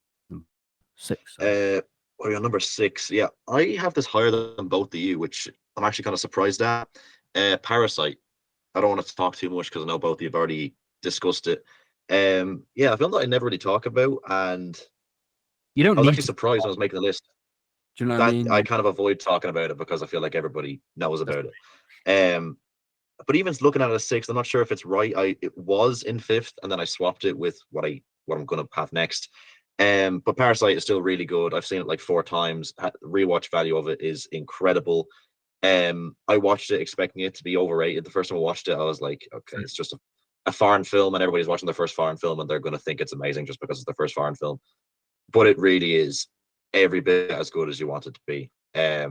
6. What are you, number 6? Yeah, I have this higher than both of you, which I'm actually kind of surprised at. Parasite. I don't want to talk too much because I know both of you have already discussed it. A film that I never really talk about, and I was actually surprised when I was making the list. Do you know what I mean? I kind of avoid talking about it because I feel like everybody knows about it. But even looking at it as 6th, I'm not sure if it's right. It was in 5th, and then I swapped it with what I'm going to have next. But Parasite is still really good. I've seen it like 4 times. Rewatch value of it is incredible. I watched it expecting it to be overrated. The first time I watched it, I was like, okay, it's just a foreign film, and everybody's watching their first foreign film, and they're going to think it's amazing just because it's their first foreign film. But it really is every bit as good as you want it to be. I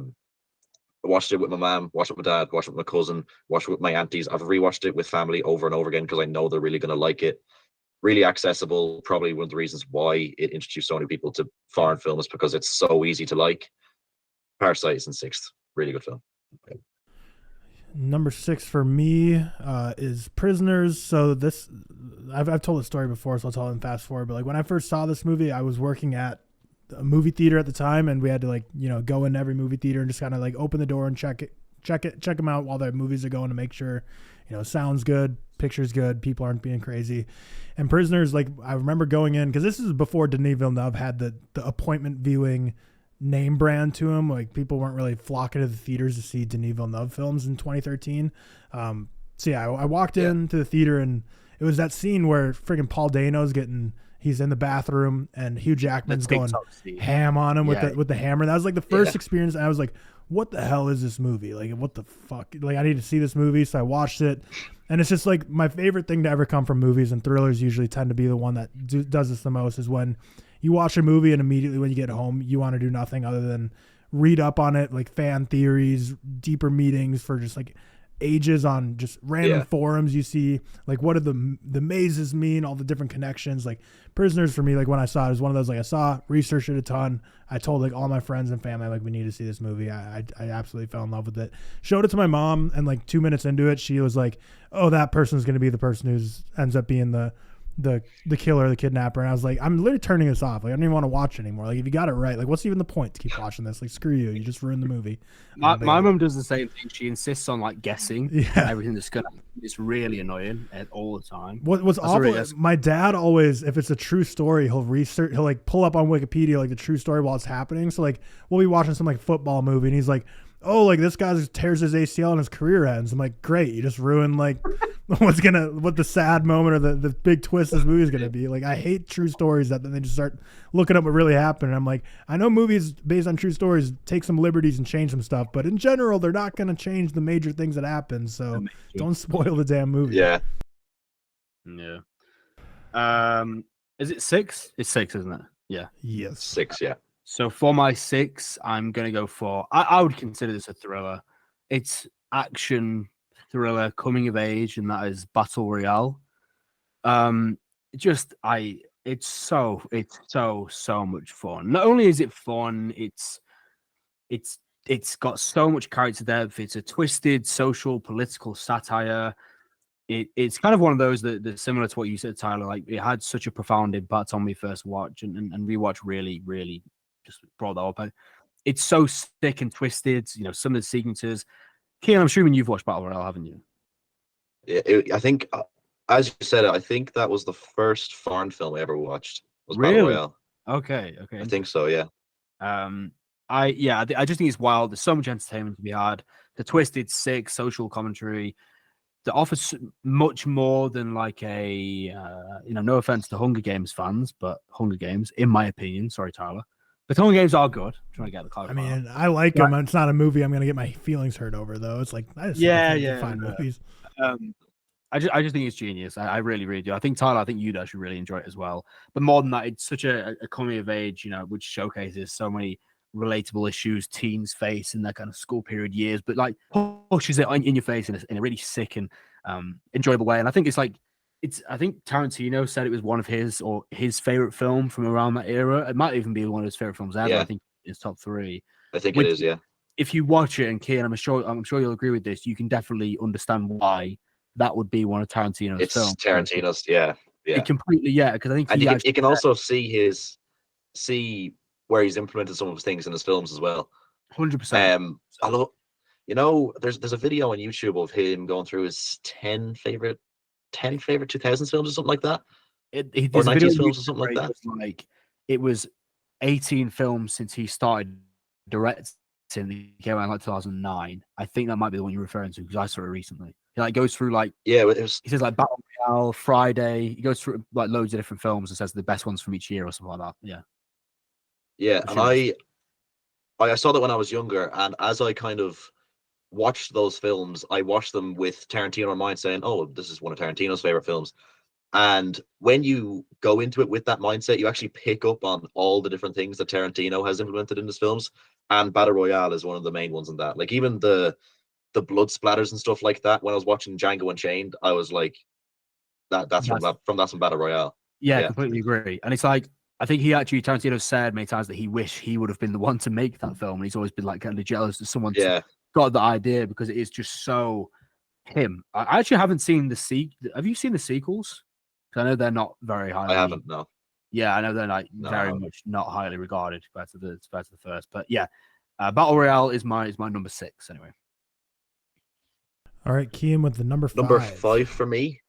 watched it with my mom, watched it with my dad, watched it with my cousin, watched it with my aunties. I've rewatched it with family over and over again because I know they're really going to like it. Really accessible. Probably one of the reasons why it introduced so many people to foreign films, because it's so easy to like. Parasite is in 6th. Really good film. Number 6 for me is Prisoners. So this, I've told the story before, so I'll tell it in fast forward. But like when I first saw this movie, I was working at a movie theater at the time, and we had to like, you know, go in every movie theater and just kind of like open the door and check them out while the movies are going to make sure, you know, sound's good, picture's good, people aren't being crazy. And Prisoners, like I remember going in, because this is before Denis Villeneuve had the appointment viewing name brand to him. Like people weren't really flocking to the theaters to see Denis Villeneuve films in 2013. So yeah, I walked into the theater, and it was that scene where friggin' Paul Dano's he's in the bathroom and Hugh Jackman's going ham on him with the hammer. That was like the first experience. And I was like, what the hell is this movie? Like, what the fuck? Like, I need to see this movie. So I watched it, and it's just like my favorite thing to ever come from movies, and thrillers usually tend to be the one that does this the most, is when you watch a movie and immediately when you get home, you want to do nothing other than read up on it, like fan theories, deeper meetings for just like ages on just random forums you see, like what do the mazes mean, all the different connections. Like Prisoners for me, like when I saw it, was one of those, like I saw, researched it a ton. I told like all my friends and family, like we need to see this movie. I absolutely fell in love with it. Showed it to my mom, and like 2 minutes into it, she was like, oh, that person's going to be the person who's ends up being the killer, the kidnapper. And I was like, I'm literally turning this off. Like I don't even want to watch it anymore. Like if you got it right, like what's even the point to keep watching this? Like screw you, you just ruined the movie. My mom does the same thing. She insists on like guessing everything that's gonna. It's really annoying all the time. What's awful? My dad always, if it's a true story, he'll like pull up on Wikipedia like the true story while it's happening. So like we'll be watching some like football movie, and he's like, oh, like this guy tears his ACL and his career ends. I'm like, great, you just ruined like what the sad moment or the big twist this movie is gonna be. Like I hate true stories that then they just start looking up what really happened. And I'm like, I know movies based on true stories take some liberties and change some stuff, but in general they're not gonna change the major things that happen. So don't spoil the damn movie. Yeah. Is it 6? It's 6, isn't it? Yeah. Yes. 6, yeah. So for my 6, I'm going to go for, I would consider this a thriller. It's action thriller, coming of age, and that is Battle Royale. It's so much fun. Not only is it fun, it's got so much character depth. It's a twisted social, political satire. It's kind of one of those that's similar to what you said, Tyler. Like it had such a profound impact on me first watch, and rewatch really, really just brought that up. It's so sick and twisted. You know, some of the sequences. Cian, I'm assuming you've watched Battle Royale, haven't you? Yeah, I think, as you said, I think that was the first foreign film I ever watched. Was really? Battle Royale. Okay. I think so. Yeah. I just think it's wild. There's so much entertainment to be had. The twisted, sick social commentary that offers much more than like a, no offense to Hunger Games fans, but Hunger Games, in my opinion, sorry, Tyler, but Hunger Games are good. I'm trying to get the car. I mean, I like them. It's not a movie I'm going to get my feelings hurt over, though. It's like, I just find movies. I just think it's genius. I really, really do. I think, Tyler, you'd actually really enjoy it as well. But more than that, it's such a coming of age, which showcases so many relatable issues teens face in their kind of school period years, but like pushes it in your face in a really sick and enjoyable way. And I think I think Tarantino said it was one of his favorite film from around that era. It might even be one of his favorite films ever. Yeah. I think it's top 3. I think it is. Yeah. If you watch it, and Cian, I'm sure you'll agree with this, you can definitely understand why that would be one of Tarantino's films. It's Tarantino's. Yeah. It completely. Yeah. Because I think you can also see where he's implemented some of his things in his films as well. 100%. Although, there's a video on YouTube of him going through his 10 favorite 2000s films or something like that. Or 90s films or something like that. Like it was 18 films since he started directing. He came out in like 2009. I think that might be the one you're referring to because I saw it recently. He like goes through like Yeah, it was. he says like Battle Royale, Friday. He goes through like loads of different films and says the best ones from each year or something like that. Yeah. Yeah, and I saw that when I was younger, and as I kind of watched those films, I watched them with Tarantino in mind, saying, "Oh, this is one of Tarantino's favorite films." And when you go into it with that mindset, you actually pick up on all the different things that Tarantino has implemented in his films. And Battle Royale is one of the main ones in that. Like even the blood splatters and stuff like that. When I was watching Django Unchained, I was like, that's from Battle Royale. Yeah, completely agree. And it's like I think Tarantino said many times that he wished he would have been the one to make that film, and he's always been like kind of jealous that someone got the idea because it is just so him. I actually haven't seen the Have you seen the sequels? Because I know they're not very highly. I haven't. No. Yeah, I know they're like very much not highly regarded compared to the first. But yeah, Battle Royale is my number 6 anyway. All right, Cian with the number 5. Number 5 for me.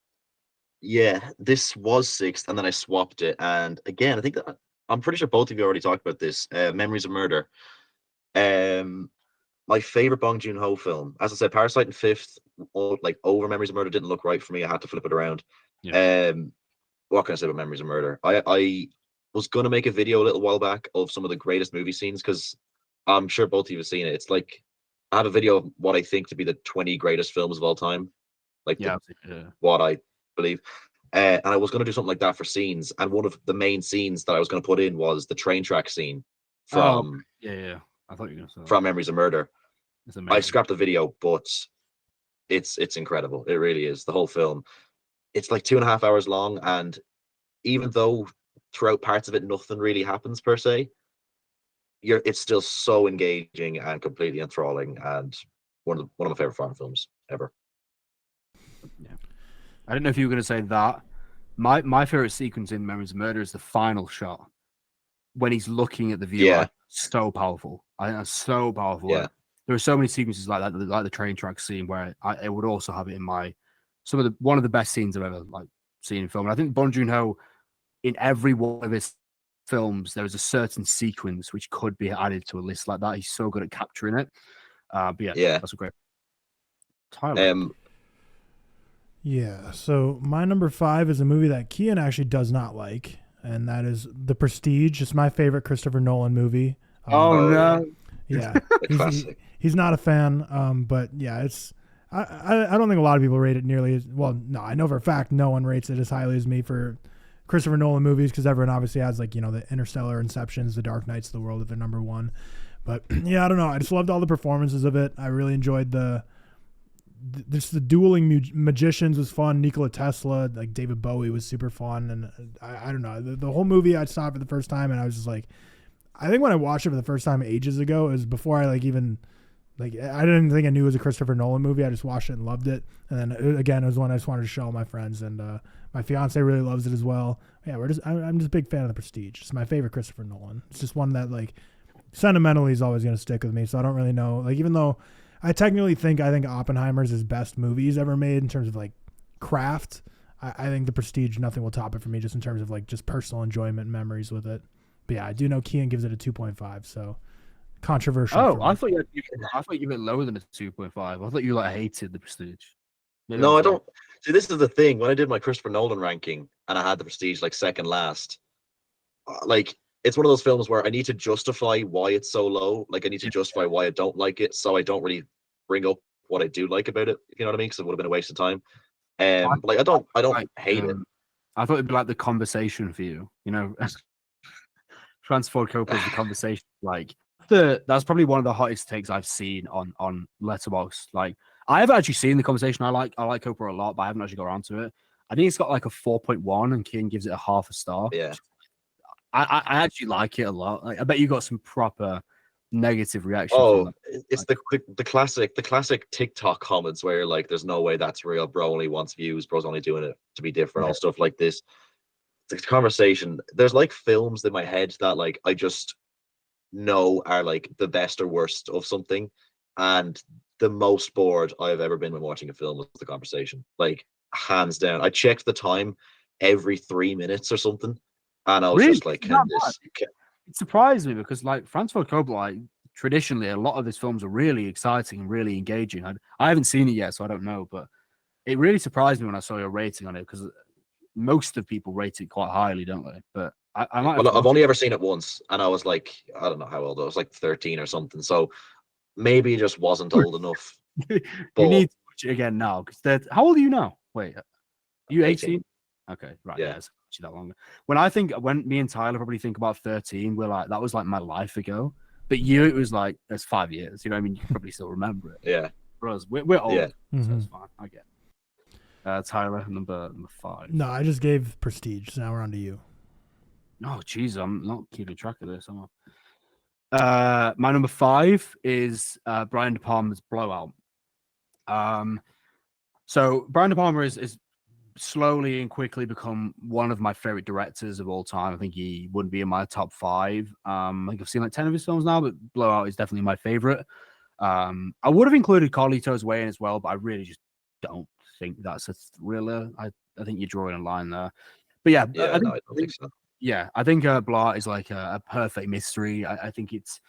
Yeah, this was 6th, and then I swapped it. And again, I think that I'm pretty sure both of you already talked about this. Memories of Murder. My favorite Bong Joon-ho film. As I said, Parasite in 5th. Like over Memories of Murder didn't look right for me. I had to flip it around. Yeah. What can I say about Memories of Murder? I was gonna make a video a little while back of some of the greatest movie scenes because I'm sure both of you have seen it. It's like I have a video of what I think to be the 20 greatest films of all time. Like what I believe. And I was gonna do something like that for scenes. And one of the main scenes that I was gonna put in was the train track scene from I thought you were gonna say from Memories of Murder. I scrapped the video, but it's incredible. It really is. The whole film. It's like 2.5 hours long, and even though throughout parts of it nothing really happens per se, it's still so engaging and completely enthralling, and one of my favorite foreign films ever. Yeah, I didn't know if you were going to say that. My favorite sequence in Memories of Murder is the final shot when he's looking at the viewer. Yeah, so powerful. I think that's so powerful. Yeah, there are so many sequences like that, like the train track scene, where I would also have it in my. One of the best scenes I've ever seen in film. And I think Bong Joon-ho, in every one of his films, there is a certain sequence which could be added to a list like that. He's so good at capturing it. But yeah, that's a great. Tyler. Yeah. So my number 5 is a movie that Cian actually does not like, and that is The Prestige. It's my favorite Christopher Nolan movie. No. Yeah, he's not a fan. But yeah, it's. I don't think a lot of people rate it nearly as well. No, I know for a fact no one rates it as highly as me for Christopher Nolan movies because everyone obviously has like the Interstellar, Inceptions, The Dark Knights of the world if they're number 1. But yeah, I don't know. I just loved all the performances of it. I really enjoyed the dueling magicians was fun. Nikola Tesla, like David Bowie was super fun, and I don't know the whole movie. I saw it for the first time and I was just like, I think when I watched it for the first time ages ago, it was before I even. Like, I didn't think I knew it was a Christopher Nolan movie. I just watched it and loved it. And then again, it was one I just wanted to show all my friends, and my fiance really loves it as well. Yeah, I'm just a big fan of The Prestige. It's my favorite Christopher Nolan. It's just one that like sentimentally is always going to stick with me. So I don't really know. Like, even though I technically think Oppenheimer's his best movie he's ever made in terms of like craft, I think The Prestige, nothing will top it for me just in terms of like just personal enjoyment and memories with it. But yeah, I do know Cian gives it a 2.5. So. Controversial. Oh, I thought you gave it lower than a 2.5. I thought you hated The Prestige. Maybe no, I don't. See, this is the thing. When I did my Christopher Nolan ranking and I had The Prestige like second last, like it's one of those films where I need to justify why it's so low. Like I need to justify why I don't like it, so I don't really bring up what I do like about it. If you know what I mean? Because it would have been a waste of time. Like I don't hate it. I thought it'd be like The Conversation for you. Francis Ford Coppola's The Conversation. Like. That's probably one of the hottest takes I've seen on Letterboxd. Like I haven't actually seen The Conversation. I like Coppola a lot, but I haven't actually got around to it. I think it's got like a 4.1, and Cian gives it a 0.5 star. Yeah, I actually like it a lot. Like, I bet you got some proper negative reaction. Oh, it's the classic TikTok comments where you're like, "There's no way that's real. Bro only wants views. Bro's only doing it to be different." All stuff like this. The Conversation. There's like films in my head that like I just know are like the best or worst of something, and the most bored I've ever been when watching a film was The Conversation. Like hands down. I checked the time every 3 minutes or something, and I was just like, it surprised me because like Francis Ford Coppola, like, traditionally a lot of his films are really exciting and really engaging. I haven't seen it yet, so I don't know, but it really surprised me when I saw your rating on it because most of people rate it quite highly, don't they? But I might. Well, I've only ever seen it once, and I was like, I don't know how old I was, like 13 or something. So maybe it just wasn't old enough. You need to watch it again now because how old are you now? Wait, are you 18? Okay, right. Yeah, it's actually that long. When me and Tyler probably think about 13, we're like, that was like my life ago. But it was like, it's 5 years. You know what I mean? You can probably still remember it. Yeah. For us, we're old. Yeah. So it's fine. I get it. Tyler, number 5. No, I just gave Prestige. So now we're on to you. Oh, geez, I'm not keeping track of this. My number 5 is Brian De Palma's Blowout. So Brian De Palma is slowly and quickly become one of my favorite directors of all time. I think he wouldn't be in my top 5. I think I've seen like 10 of his films now, but Blowout is definitely my favorite. I would have included Carlito's Way in as well, but I really just don't think that's a thriller. I think you're drawing a line there. But yeah, I don't think so. Yeah, I think Blowout is like a perfect mystery. I think it's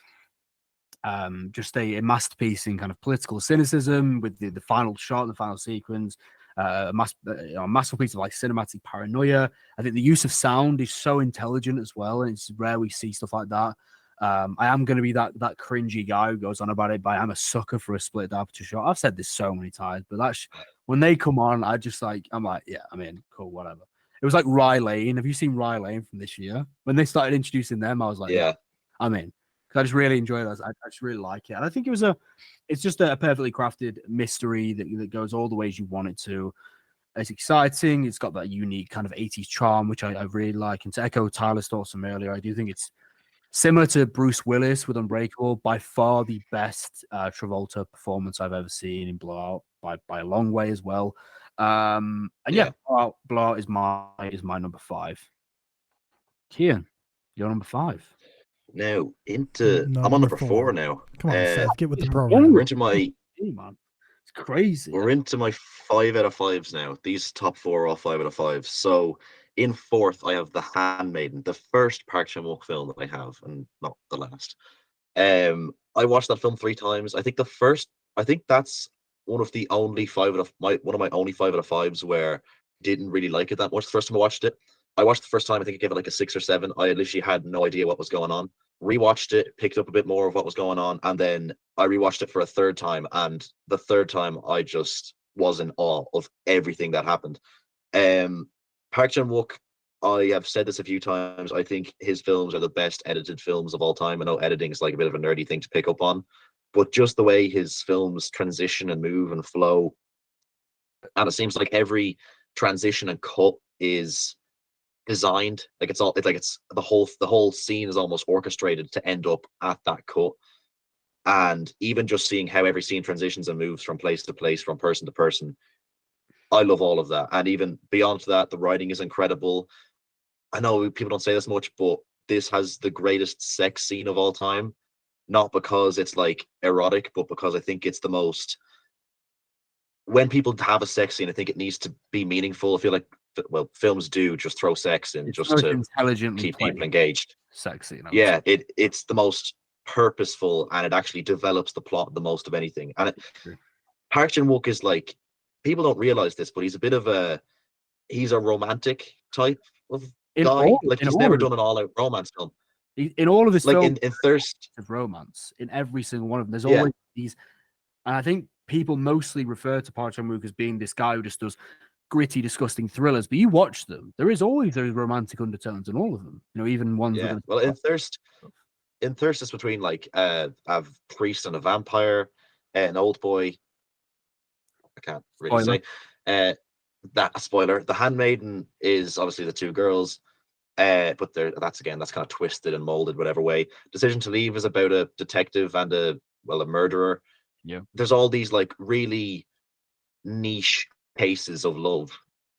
just a masterpiece in kind of political cynicism with the final shot and the final sequence. A masterful piece of like cinematic paranoia. I think the use of sound is so intelligent as well, and it's rare we see stuff like that. I am going to be that cringy guy who goes on about it, but I'm a sucker for a split aperture shot. I've said this so many times, but when they come on, I'm like, yeah, I mean, cool, whatever. It was like Rye Lane. Have you seen Rye Lane from this year? When they started introducing them, I was like, yeah, I'm in. Because I just really enjoy those. I just really like it. And I think it's just a perfectly crafted mystery that goes all the ways you want it to. It's exciting. It's got that unique kind of 80s charm, which I really like. And to echo Tyler's thoughts from earlier, I do think it's similar to Bruce Willis with Unbreakable, by far the best Travolta performance I've ever seen in Blowout by a long way as well. Blowout is my number 5. Cian, you're number 5. Now I'm on number 4 now. Come on, Seth, get with the program. We're into my man. It's crazy. We're into my 5 out of 5s now. These top 4 are all 5 out of 5. So in 4th, I have The Handmaiden, the first Park Chan-wook film that I have, and not the last. I watched that film 3 times. I think that's one of my only 5 out of 5s where I didn't really like it that much the first time I watched it. I watched the first time, I think I gave it like a 6 or 7. I literally had no idea what was going on. Rewatched it, picked up a bit more of what was going on, and then I rewatched it for a 3rd time. And the 3rd time, I just was in awe of everything that happened. Park Chan-wook, I have said this a few times, I think his films are the best edited films of all time. I know editing is like a bit of a nerdy thing to pick up on, but just the way his films transition and move and flow, and it seems like every transition and cut is designed, it's the whole scene is almost orchestrated to end up at that cut. And even just seeing how every scene transitions and moves from place to place, from person to person, I love all of that. And even beyond that, the writing is incredible. I know people don't say this much, but this has the greatest sex scene of all time, not because it's like erotic, but because I think it's the most, when people have a sex scene, I think it needs to be meaningful. I feel like, well, films do just throw sex in just to intelligently keep people engaged. Sexy, yeah, it's the most purposeful, and it actually develops the plot the most of anything. And Park Chan-wook is like, people don't realize this, but he's a romantic type of guy. He's never done an all-out romance film. In all of his films, in Thirst of romance, in every single one of them, there's always these. And I think people mostly refer to Park Chan-wook as being this guy who just does gritty, disgusting thrillers, but you watch them, there is always those romantic undertones in all of them. Even ones. Yeah. Well, in Thirst, it's between like a priest and a vampire, an old boy. I can't really say. That spoiler. The Handmaiden is obviously the 2 girls, but that's kind of twisted and molded whatever way. Decision to Leave is about a detective and a murderer. Yeah. There's all these like really niche cases of love,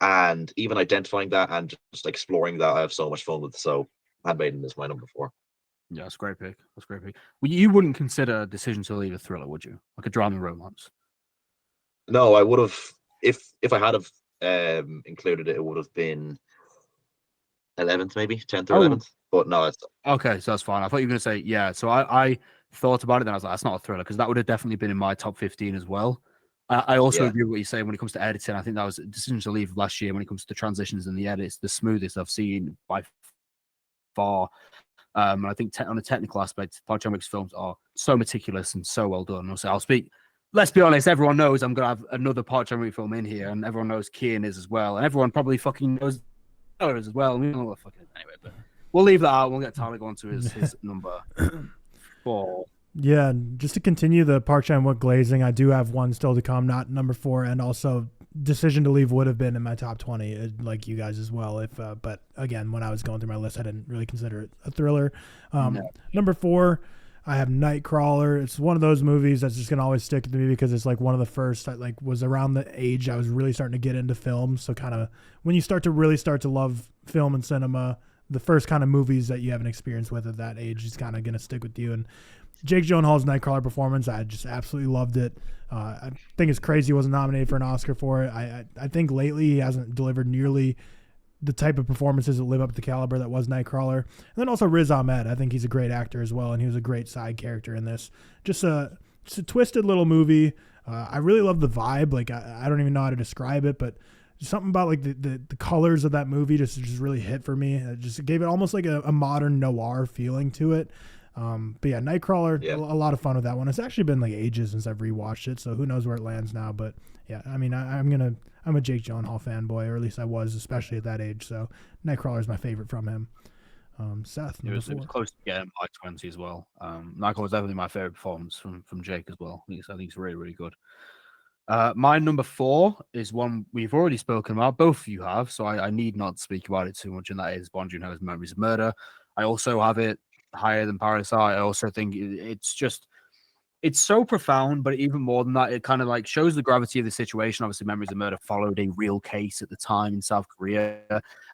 and even identifying that and just exploring that, I have so much fun with. So Handmaiden is my number 4. Yeah, that's a great pick. Well, you wouldn't consider Decision to Leave a thriller, would you? Like a drama romance? No, I would have, if I had have included it, it would have been 11th, maybe 10th or 11th. But no, it's okay, so that's fine. I thought you were going to say, yeah. So I thought about it, then I was like, that's not a thriller, because that would have definitely been in my top 15 as well. I also agree with what you're saying when it comes to editing. I think that was a decision to leave last year when it comes to transitions and the edits, the smoothest I've seen by far. And I think on a technical aspect, Park Chan-wook's films are so meticulous and so well done. Also, I'll speak. Let's be honest. Everyone knows I'm gonna have another Park Chan-wook film in here, and everyone knows Cian is as well, and everyone probably fucking knows as well. We don't know what fucking anyway, but we'll leave that out. We'll get Tyler going to his number 4. Yeah, just to continue the Park Chan-wook glazing, I do have one still to come, not number 4, and also Decision to Leave would have been in my top 20, like you guys as well. But again, when I was going through my list, I didn't really consider it a thriller. Number 4, I have Nightcrawler. It's one of those movies that's just gonna always stick with me because it's like one of the first. I was around the age I was really starting to get into film. So kind of when you start to love film and cinema, the first kind of movies that you have an experience with at that age is kind of gonna stick with you. And Jake Gyllenhaal's Nightcrawler performance, I just absolutely loved it. I think it's crazy he wasn't nominated for an Oscar for it. I think lately he hasn't delivered nearly the type of performances that live up to the caliber that was Nightcrawler. And then also Riz Ahmed. I think he's a great actor as well, and he was a great side character in this. Just a twisted little movie. I really love the vibe. Like I don't even know how to describe it, but something about like the colors of that movie just really hit for me. It just gave it almost like a modern noir feeling to it. But yeah, Nightcrawler, a lot of fun with that one. It's actually been like ages since I've rewatched it, so who knows where it lands now. But yeah, I mean, I'm a Jake Gyllenhaal fanboy, or at least I was, especially at that age. So Nightcrawler is my favorite from him. Seth, it was close to getting my 20 as well. Nightcrawler was definitely my favorite performance from Jake as well. I think it's really, really good. My number 4 is one we've already spoken about. Both of you have, so I need not speak about it too much, and that is Bong Joon-ho's Memories of Murder. I also have it higher than Parasite. I also think it's so profound, but even more than that, it kind of like shows the gravity of the situation. Obviously, Memories of Murder followed a real case at the time in South Korea.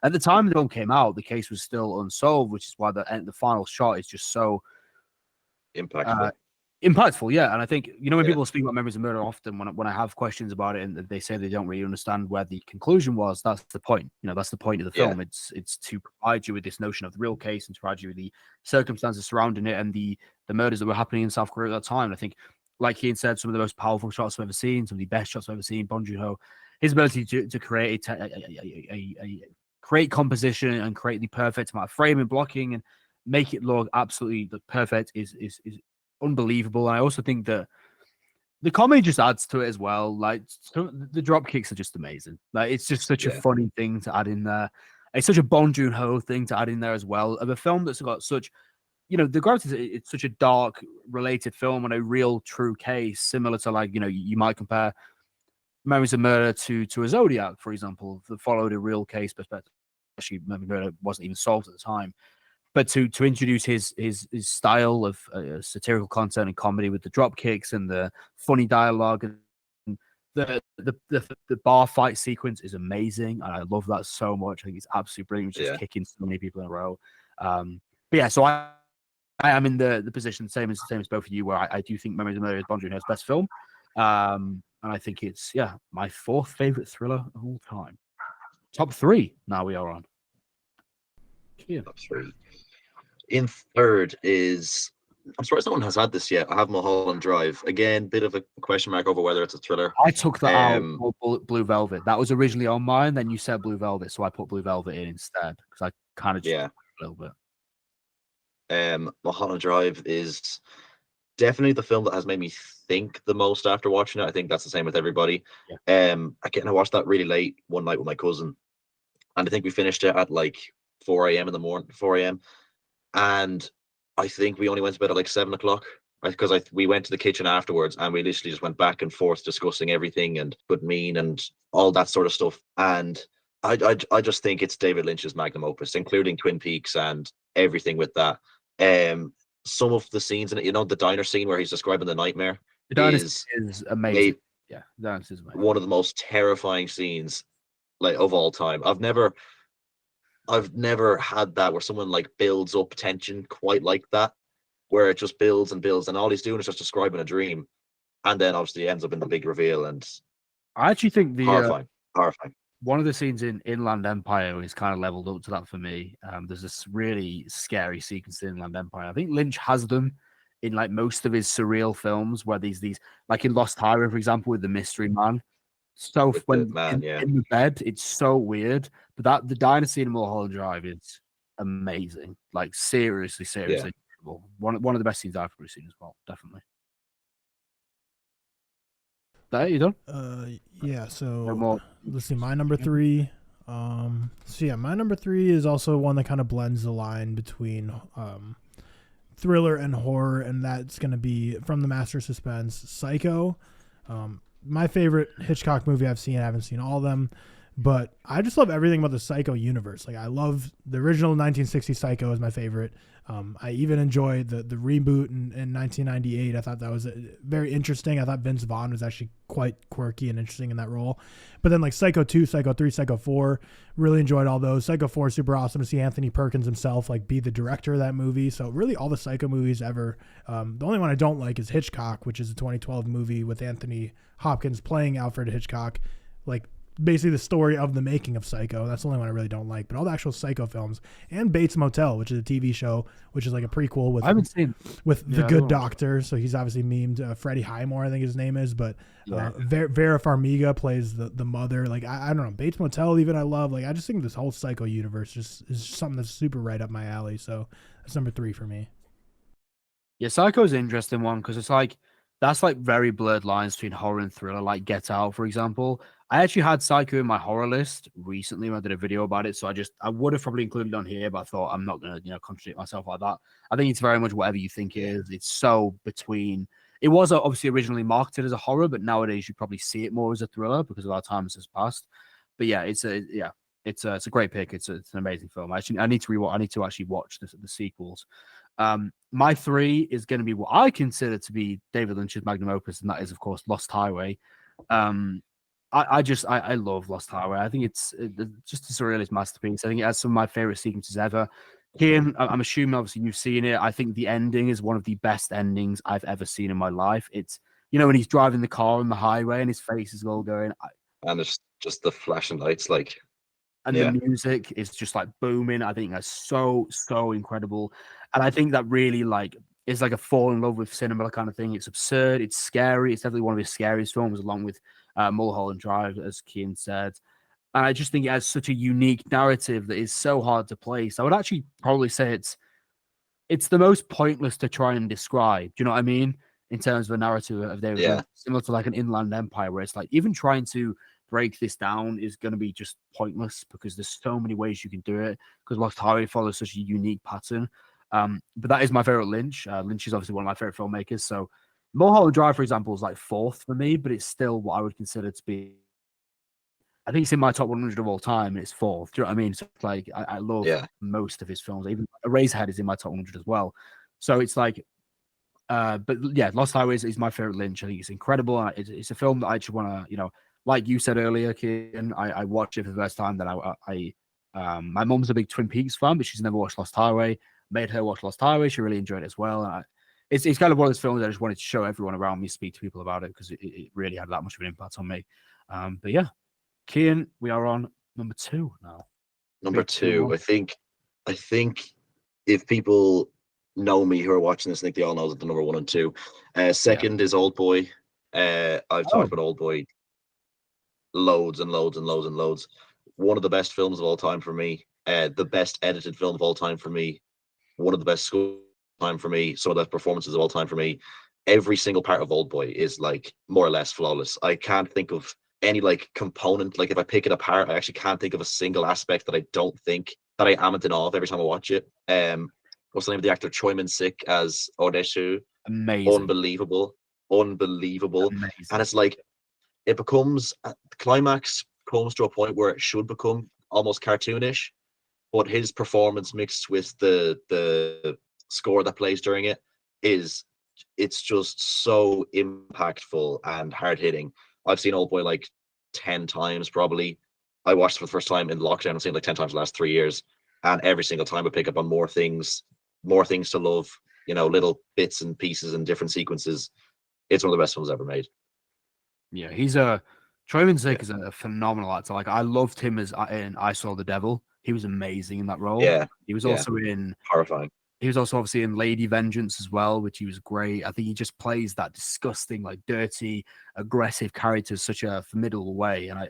At the time the film came out, the case was still unsolved, which is why the final shot is just so impactful. Yeah. And I think, when people speak about Memories of Murder often, when I have questions about it and they say they don't really understand where the conclusion was, that's the point. That's the point of the film. It's to provide you with this notion of the real case and to provide you with the circumstances surrounding it and the murders that were happening in South Korea at that time. And I think, like Cian said, some of the most powerful shots I've ever seen, some of the best shots I've ever seen, Bong Joon-ho, his ability to create create composition and create the perfect amount of framing, blocking, and make it look absolutely perfect is unbelievable. And I also think that the comedy just adds to it as well. Like the drop kicks are just amazing. Like it's just such a funny thing to add in there. It's such a Bong Joon-ho thing to add in there as well. Of a film that's got such, the gravity. It's such a dark related film on a real true case, similar to like you might compare Memories of Murder to a Zodiac, for example, that followed a real case perspective. Actually, Memories of Murder wasn't even solved at the time. But to introduce his style of satirical content and comedy with the drop kicks and the funny dialogue and the bar fight sequence is amazing, and I love that so much. I think it's absolutely brilliant, just kicking so many people in a row. But yeah, so I am in the position same as both of you, where I do think Memories of Murder is Bong Joon-ho's best film, and I think it's my 4th favorite thriller of all time. Top 3 now we are on. Top 3. In 3rd is, I'm surprised no one has had this yet. I have Mulholland Drive. Again, bit of a question mark over whether it's a thriller. I took that out for Blue Velvet. That was originally on mine. Then you said Blue Velvet, so I put Blue Velvet in instead because I kind of just a little bit. Mulholland Drive is definitely the film that has made me think the most after watching it. I think that's the same with everybody. Again, I watched that really late one night with my cousin, and I think we finished it at like 4 a.m. in the morning. 4 a.m. And I think we only went to bed at like 7 o'clock because we went to the kitchen afterwards and we literally just went back and forth discussing everything and good mean and all that sort of stuff. And I just think it's David Lynch's magnum opus, including Twin Peaks and everything with that. Some of the scenes in it, the diner scene where he's describing the nightmare, the diner is amazing. The diner is amazing. One of the most terrifying scenes like of all time. I've never had that where someone like builds up tension quite like that, where it just builds and builds, and all he's doing is just describing a dream, and then obviously ends up in the big reveal. And I actually think the horrifying. One of the scenes in Inland Empire is kind of leveled up to that for me. There's this really scary sequence in Inland Empire. I think Lynch has them in like most of his surreal films, where these like in Lost Highway, for example, with the mystery man. So With when the man, yeah. in the bed, it's so weird. But the diner scene in Mulholland Drive is amazing. Like seriously incredible. One of the best scenes I've ever seen as well, definitely. There, you done? Yeah. No So more. let's see. My number 3. So yeah, my number 3 is also one that kind of blends the line between thriller and horror, and that's going to be from the master of suspense, Psycho. My favorite Hitchcock movie I've seen. I haven't seen all of them, but I just love everything about the Psycho universe. Like I love the original 1960 Psycho is my favorite. I even enjoyed the reboot in 1998. I thought that was very interesting. I thought Vince Vaughn was actually quite quirky and interesting in that role. But then like Psycho 2, Psycho 3, Psycho 4, really enjoyed all those. Psycho 4, super awesome to see Anthony Perkins himself like be the director of that movie. So really all the Psycho movies ever. The only one I don't like is Hitchcock, which is a 2012 movie with Anthony Hopkins playing Alfred Hitchcock. Like basically the story of the making of Psycho. That's the only one I really don't like. But all the actual Psycho films and Bates Motel, which is a TV show, which is like a prequel with I haven't seen the Good Doctor. So he's obviously memed. Freddie Highmore, I think his name is. But Vera Farmiga plays the mother. Like I don't know, Bates Motel even I love. Like I just think this whole Psycho universe is something that's super right up my alley. So that's number 3 for me. Yeah, Psycho's an interesting one because it's like that's like very blurred lines between horror and thriller, like Get Out, for example. I actually had Psycho in my horror list recently when I did a video about it, so I would have probably included it on here, but I thought I'm not gonna, contradict myself like that. I think it's very much whatever you think it is. It's so between. It was obviously originally marketed as a horror, but nowadays you probably see it more as a thriller because of our times has passed. But yeah, it's a great pick. It's an amazing film. I need to actually watch the sequels. My 3 is going to be what I consider to be David Lynch's magnum opus, and that is, of course, Lost Highway. I love Lost Highway. I think it's just a surrealist masterpiece. I think it has some of my favorite sequences ever. Kian, I'm assuming obviously you've seen it. I think the ending is one of the best endings I've ever seen in my life. It's when he's driving the car on the highway and his face is all going. And it's just the flashing lights, like. And the music is just like booming. I think that's so incredible. And I think that really like is like a fall in love with cinema kind of thing. It's absurd. It's scary. It's definitely one of his scariest films, along with Mulholland Drive, as Cian said. And I just think it has such a unique narrative that is so hard to place. I would actually probably say it's the most pointless to try and describe. Do you know what I mean? In terms of a narrative of David Lynch, similar to like an Inland Empire, where it's like even trying to break this down is going to be just pointless because there's so many ways you can do it because Lost Highway follows such a unique pattern. But that is my favorite Lynch. Lynch is obviously one of my favorite filmmakers. So Mulholland Drive, for example, is like 4th for me, but it's still what I would consider to be. I think it's in my top 100 of all time, and it's 4th. Do you know what I mean? So it's like I love most of his films. Even Eraserhead is in my top 100 as well. So it's like, but yeah, Lost Highway is my favorite Lynch. I think it's incredible. It's a film that I just want to, like you said earlier, Kian, I watched it for the first time. Then my mom's a big Twin Peaks fan, but she's never watched Lost Highway. Made her watch Lost Highway. She really enjoyed it as well. And it's kind of one of those films I just wanted to show everyone around me, speak to people about it because it really had that much of an impact on me. But yeah, Cian, we are on number 2 now. Number 2, I think if people know me who are watching this, I think they all know that the number 1 and 2. Second is Oldboy. I've talked about Oldboy loads and loads and loads and loads. One of the best films of all time for me. The best edited film of all time for me. One of the best school time for me. Some of the best performances of all time for me. Every single part of Oldboy is like more or less flawless. I can't think of any like component. Like if I pick it apart, I actually can't think of a single aspect that I don't think that I am in awe of every time I watch it. What's the name of the actor? Choi Min-sik as Odeshu. Amazing. Unbelievable. Amazing. And it's like it becomes the climax comes to a point where it should become almost cartoonish, but his performance mixed with the score that plays during it's just so impactful and hard-hitting. I've seen Oldboy like 10 times probably. I watched it for the first time in lockdown. I've seen it like 10 times in the last 3 years, and every single time I pick up on more things to love, little bits and pieces and different sequences. It's one of the best films ever made. Yeah, Choi Min-sik is a phenomenal actor. Like I loved him in I Saw the Devil. He was amazing in that role. Yeah, he was also in Horrifying. He was also obviously in Lady Vengeance as well, which he was great. I think he just plays that disgusting, like dirty, aggressive character in such a formidable way. And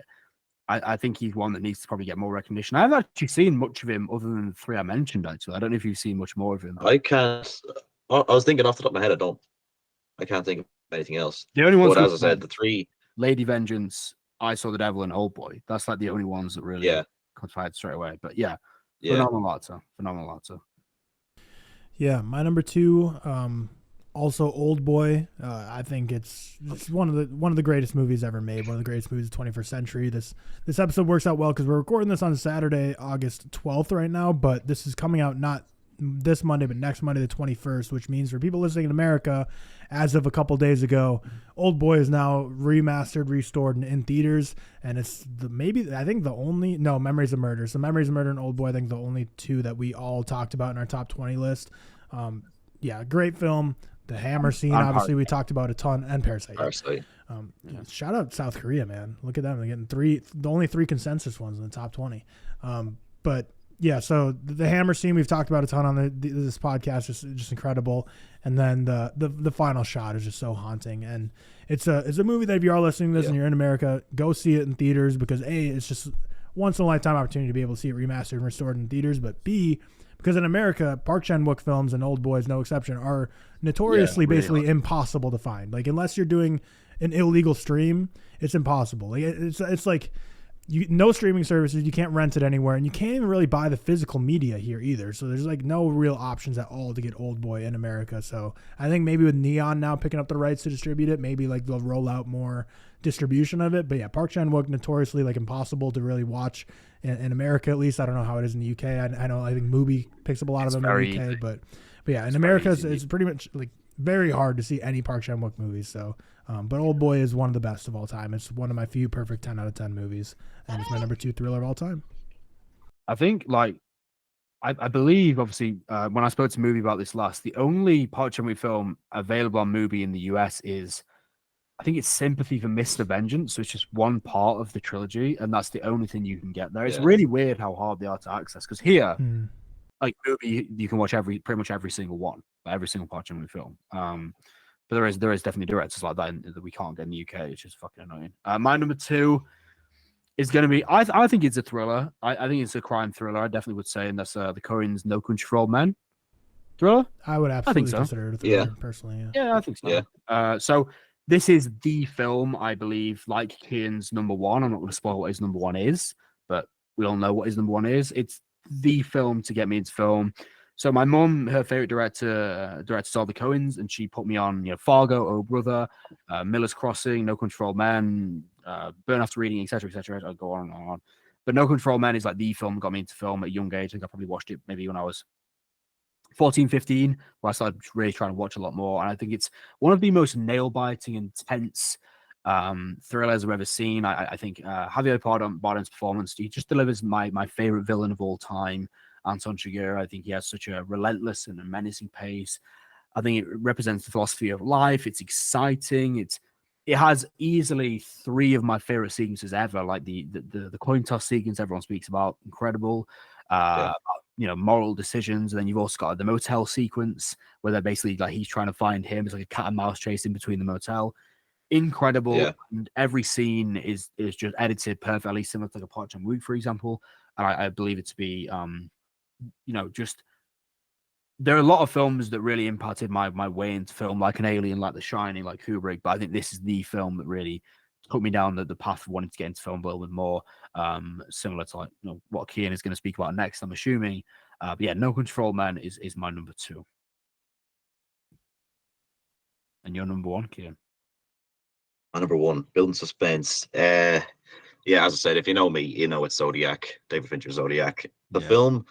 I think he's one that needs to probably get more recognition. I haven't actually seen much of him other than the three I mentioned, actually. I don't know if you've seen much more of him. I can't. I was thinking off the top of my head, I can't think of anything else. The only ones, but as I said, the three: Lady Vengeance, I Saw the Devil, and Oldboy. That's like the only ones that really caught fire straight away. But phenomenal actor. Yeah, my number 2, also Oldboy. I think it's one of the greatest movies ever made. One of the greatest movies of the 21st century. This episode works out well because we're recording this on Saturday, August 12th right now, but this is coming out not this Monday, but next Monday, the 21st, which means for people listening in America, as of a couple days ago, Oldboy is now remastered, restored, and in theaters. And it's Memories of Murder. So Memories of Murder and Oldboy, I think the only two that we all talked about in our top 20 list. Great film. The hammer scene, obviously, we talked about a ton, and Parasite. Shout out South Korea, man. Look at them. They're getting the only 3 consensus ones in the top 20. But yeah, so the hammer scene we've talked about a ton on this podcast, just incredible. And then the final shot is just so haunting. And it's a movie that if you are listening to this and you're in America, go see it in theaters because A, it's just once in a lifetime opportunity to be able to see it remastered and restored in theaters, but B, because in America, Park Chan-wook films, and Oldboy is no exception, are notoriously basically impossible to find. Like, unless you're doing an illegal stream, it's impossible. Like, it's like no streaming services, you can't rent it anywhere, and you can't even really buy the physical media here either. So there's like no real options at all to get Oldboy in America. So I think maybe with Neon now picking up the rights to distribute it, maybe like they'll roll out more distribution of it. But yeah, Park Chan-wook, notoriously like impossible to really watch in America, at least. I don't know how it is in the UK. I think Mubi picks up a lot of them in the UK, but yeah, in America it's pretty much like very hard to see any Park Chan-wook movies. So, but Oldboy is one of the best of all time. It's one of my few perfect 10 out of 10 movies, and it's my number 2 thriller of all time. I think, like, I believe, obviously, when I spoke to Mubi about this last, the only Park Chan-wook film available on Mubi in the US is, I think it's Sympathy for Mr. Vengeance. So it's just one part of the trilogy, and that's the only thing you can get there. It's really weird how hard they are to access, because here, like Mubi, you can watch pretty much every single one, every single Park Chan-wook film. But there is definitely directors like that we can't get in the UK. It's just fucking annoying. My number 2 is going to be, I think it's a thriller. I think it's a crime thriller. I definitely would say, and that's the Koreans' No Country for Old Men thriller. I would absolutely consider it a thriller, personally. Yeah, I think so. So this is the film, I believe, like Cian's number 1. I'm not going to spoil what his number 1 is, but we all know what his number 1 is. It's the film to get me into film. So my mum, her favorite directors are the Coens, and she put me on, Fargo, Oh Brother, Miller's Crossing, No Country for Old Men, Burn After Reading, etc., etc. I'll go on and on. But No Country for Old Men is like the film that got me into film at a young age. I think I probably watched it maybe when I was 14, 15, where I started really trying to watch a lot more. And I think it's one of the most nail-biting, intense thrillers I've ever seen. I think Javier Bardem's performance, he just delivers my favorite villain of all time, Anton Chigurh. I think he has such a relentless and a menacing pace. I think it represents the philosophy of life. It's exciting. It has easily 3 of my favorite sequences ever, like the coin toss sequence everyone speaks about, incredible. Moral decisions, and then you've also got the motel sequence where they're basically like he's trying to find him. It's like a cat and mouse chase in between the motel. Incredible. And every scene is just edited perfectly, similar to like a Park Chan-wook, for example. And I believe it to be just there are a lot of films that really impacted my way into film, like an Alien, like The Shining, like Kubrick, but I think this is the film that really took me down the path of wanting to get into film a little bit more, similar to like what Cian is going to speak about next, I'm assuming. But yeah, No Country for Old Men is my number 2. And your number 1, Cian? My number 1, building suspense. As I said, if you know me, you know it's Zodiac, David Fincher's Zodiac. The film,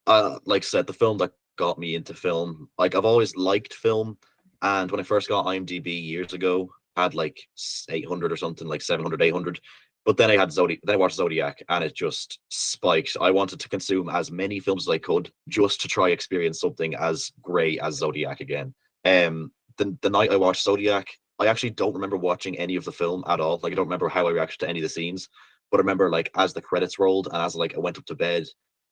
like I said, the film that got me into film. Like, I've always liked film, and when I first got IMDb years ago, I had like 800 or something, like 700, 800. But then I watched Zodiac, and it just spiked. I wanted to consume as many films as I could just to try experience something as great as Zodiac again. The night I watched Zodiac, I actually don't remember watching any of the film at all. Like, I don't remember how I reacted to any of the scenes, but I remember, like, as the credits rolled and as like I went up to bed,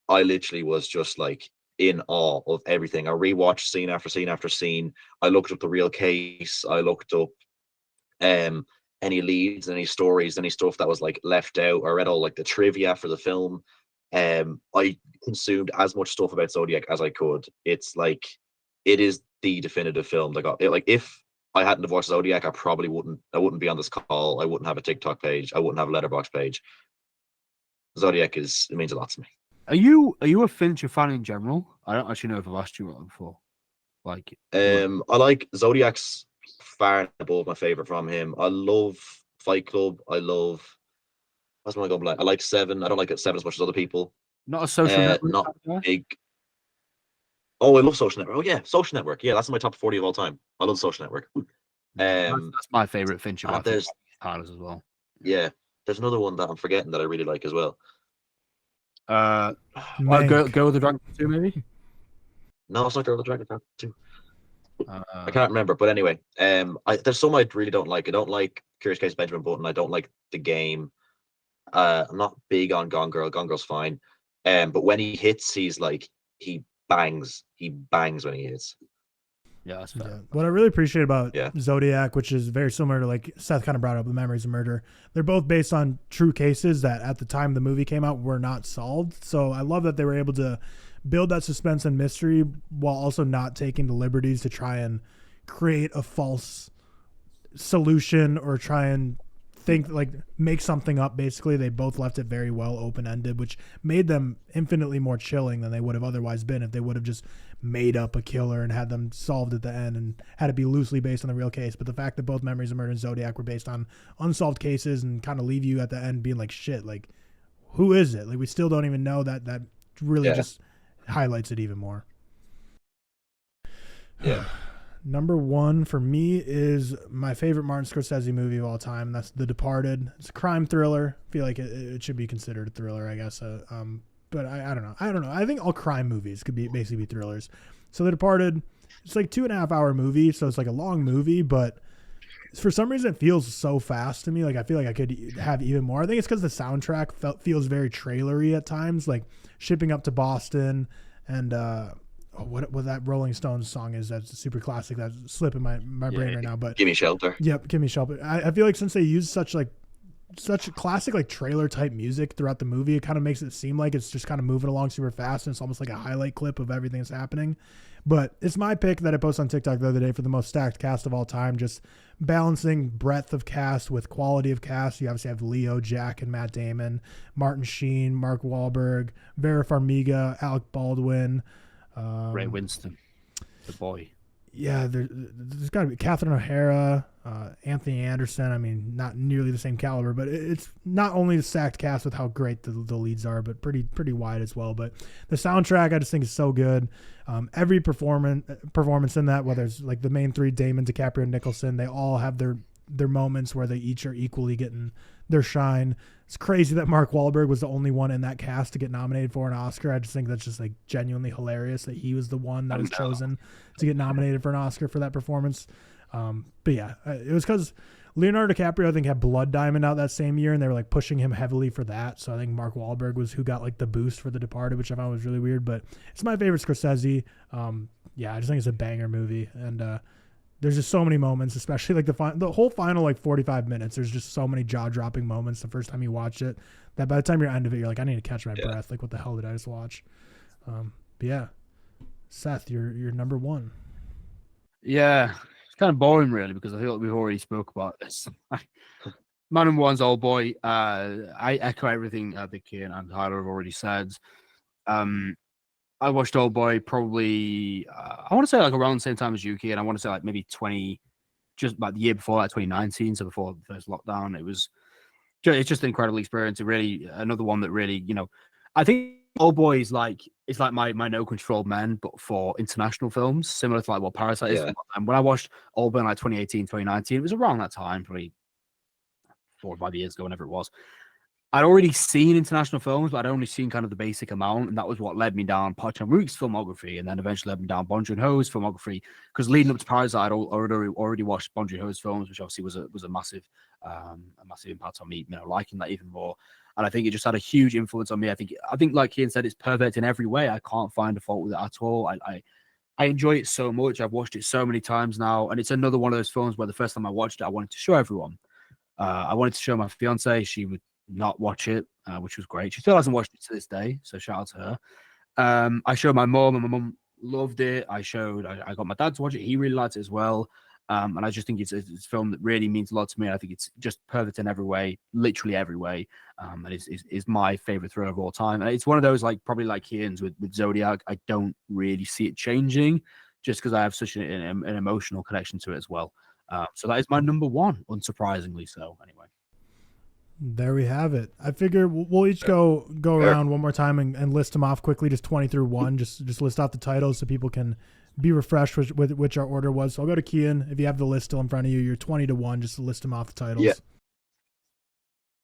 I literally was just like in awe of everything. I rewatched scene after scene after scene. I looked up the real case. I looked up any leads, any stories, any stuff that was like left out. I read all like the trivia for the film. I consumed as much stuff about Zodiac as I could. It's like it is the definitive film. Like if I hadn't have watched Zodiac, I wouldn't be on this call. I wouldn't have a TikTok page. I wouldn't have a letterbox page. Zodiac it means a lot to me. Are you a Fincher fan in general? I don't actually know if I've asked you that before. Like, I like Zodiac's far and above my favorite from him. I love Fight Club. I love what's my gun like? I like Seven. I don't like Seven as much as other people. Not a Social Network. Not big. Oh, I love Social Network. Oh yeah, Social Network. Yeah, that's in my top 40 of all time. I love Social Network. That's my favorite Fincher. There's as well. Yeah, there's another one that I'm forgetting that I really like as well. Girl with the Dragon 2, maybe? No, it's not Girl with the Dragon 2. I can't remember, but anyway, there's some I really don't like. I don't like Curious Case of Benjamin Button. I don't like The Game. I'm not big on Gone Girl. Gone Girl's fine. But when he hits, he bangs. He bangs when he hits. Yeah, that's fair. Yeah. What I really appreciate about Zodiac, which is very similar to like Seth kind of brought up the Memories of Murder, they're both based on true cases that at the time the movie came out were not solved. So I love that they were able to build that suspense and mystery while also not taking the liberties to try and create a false solution or try and make something up. Basically, they both left it very well open-ended, which made them infinitely more chilling than they would have otherwise been if they would have just made up a killer and had them solved at the end and had it be loosely based on the real case. But the fact that both Memories of Murder and Zodiac were based on unsolved cases and kind of leave you at the end being like, shit, like, who is it? Like, we still don't even know. That really just highlights it even more. Yeah. Number one for me is my favorite Martin Scorsese movie of all time. That's The Departed. It's a crime thriller. I feel like it should be considered a thriller, I guess. But I don't know. I think all crime movies could basically be thrillers. So The Departed, it's like 2.5 hour movie. So it's like a long movie, but for some reason it feels so fast to me. Like I feel like I could have even more. I think it's because the soundtrack feels very trailery at times, like Shipping Up to Boston and, what that Rolling Stones song is, that's super classic, that's slipping my brain right now, but Gimme Shelter. Yep, Gimme Shelter. I feel like since they use such classic like trailer type music throughout the movie, it kind of makes it seem like it's just kind of moving along super fast and it's almost like a highlight clip of everything that's happening. But it's my pick that I posted on TikTok the other day for the most stacked cast of all time, just balancing breadth of cast with quality of cast. You obviously have Leo, Jack, and Matt Damon, Martin Sheen, Mark Wahlberg, Vera Farmiga, Alec Baldwin, Ray Winston, the boy. Yeah, there's got to be Catherine O'Hara, Anthony Anderson. I mean, not nearly the same caliber, but it's not only the stacked cast with how great the leads are, but pretty wide as well. But the soundtrack, I just think is so good. Every performance in that, whether it's like the main three, Damon, DiCaprio, and Nicholson, they all have their moments where they each are equally getting their shine. It's crazy that Mark Wahlberg was the only one in that cast to get nominated for an Oscar. I just think that's just like genuinely hilarious that he was the one that was chosen to get nominated for an Oscar for that performance. But yeah, it was because Leonardo DiCaprio, I think, had Blood Diamond out that same year and they were like pushing him heavily for that. So I think Mark Wahlberg was who got like the boost for The Departed, which I found was really weird, but it's my favorite Scorsese. Yeah, I just think it's a banger movie. And, there's just so many moments, especially like the whole final like 45 minutes. There's just so many jaw-dropping moments the first time you watch it that by the time you're end of it, you're like, I need to catch my breath. Like, what the hell did I just watch? But yeah, Seth, you're number one. Yeah, it's kind of boring really because I feel like we've already spoke about this. My number one's Oldboy. I echo everything that Cian and Tyler have already said. I watched Oldboy probably, I want to say like around the same time as Yuki, and I want to say like maybe just about the year before that, 2019, so before the first lockdown. It's just an incredible experience. It really, another one that really, I think Oldboy is like, it's like my No Control Men, but for international films, similar to like what Parasite is. And when I watched Oldboy in like 2018, 2019, it was around that time, probably 4 or 5 years ago, whenever it was. I'd already seen international films, but I'd only seen kind of the basic amount, and that was what led me down Park Chan-wook's filmography, and then eventually led me down Bong Joon-ho's filmography. Because leading up to Parasite, I'd already watched Bong Joon-ho's films, which obviously was a massive impact on me, liking that even more. And I think it just had a huge influence on me. I think like Ian said, it's perfect in every way. I can't find a fault with it at all. I enjoy it so much. I've watched it so many times now. And it's another one of those films where the first time I watched it, I wanted to show everyone. I wanted to show my fiance. She would not watch it, which was great. She still hasn't watched it to this day. So shout out to her. I showed my mom, and my mom loved it. I got my dad to watch it. He really liked it as well. And I just think it's a film that really means a lot to me. I think it's just perfect in every way, literally every way. And is my favorite thriller of all time. And it's one of those, like, probably like Ian's with Zodiac. I don't really see it changing just because I have such an emotional connection to it as well. So that is my number one, unsurprisingly so, anyway. There we have it. I figure we'll each go around one more time and list them off quickly, just 20 through 1. Just list off the titles so people can be refreshed with which our order was. So I'll go to Cian. If you have the list still in front of you, you're 20 to 1, just to list them off the titles.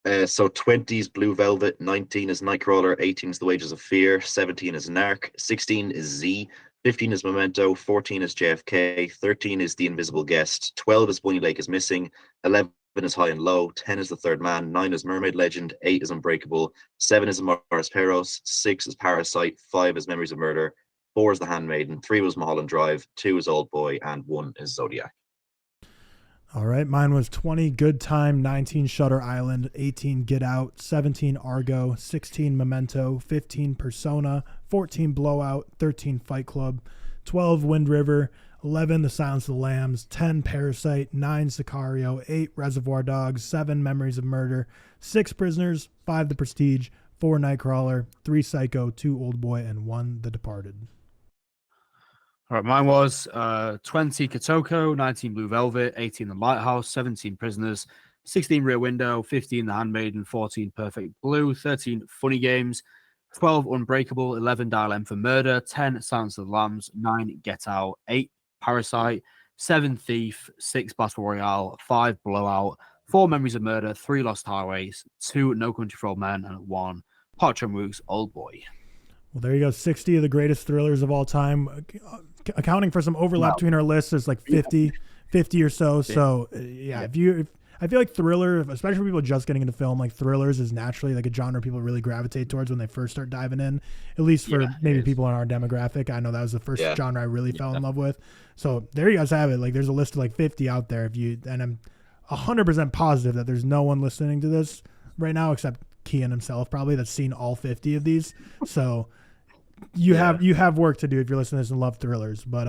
Yeah. So 20 is Blue Velvet, 19 is Nightcrawler, 18 is The Wages of Fear, 17 is Narc, 16 is Z, 15 is Memento, 14 is JFK, 13 is The Invisible Guest, 12 is Bunny Lake is Missing, 11 is High and Low, 10 is The Third Man, 9 is Mermaid Legend, 8 is Unbreakable, 7 is Amores Perros, 6 is Parasite, 5 is Memories of Murder, 4 is The Handmaiden, 3 was Mulholland Drive, 2 is Old Boy, and 1 is Zodiac. All right, mine was 20 Good Time, 19 Shutter Island, 18 Get Out, 17 Argo, 16 Memento, 15 Persona, 14 Blowout, 13 Fight Club, 12 Wind River, 11 The Silence of the Lambs, 10 Parasite, 9 Sicario, 8 Reservoir Dogs, 7 Memories of Murder, 6 Prisoners, 5 The Prestige, 4 Nightcrawler, 3 Psycho, 2 Old Boy, and 1 The Departed. All right, mine was 20 Kotoko, 19 Blue Velvet, 18 The Lighthouse, 17 Prisoners, 16 Rear Window, 15 The Handmaiden, 14 Perfect Blue, 13 Funny Games, 12 Unbreakable, 11 Dial M for Murder, 10 Silence of the Lambs, 9 Get Out, 8 Parasite, 7 Thief, 6 Battle Royale, 5 Blowout, 4 Memories of Murder, 3 Lost Highways, 2 No Country for Old Men, and 1 Park Chan-wook's Old Boy. Well, there you go. 60 of the greatest thrillers of all time. Accounting for some overlap between our lists, there's like 50 or so. So, I feel like thriller, especially for people just getting into film, like thrillers is naturally like a genre people really gravitate towards when they first start diving in, at least for maybe people in our demographic. I know that was the first genre I really fell in love with. So there you guys have it. Like there's a list of like 50 out there. And I'm 100% positive that there's no one listening to this right now except Cian himself probably that's seen all 50 of these. So you have work to do if you're listening to this and love thrillers. But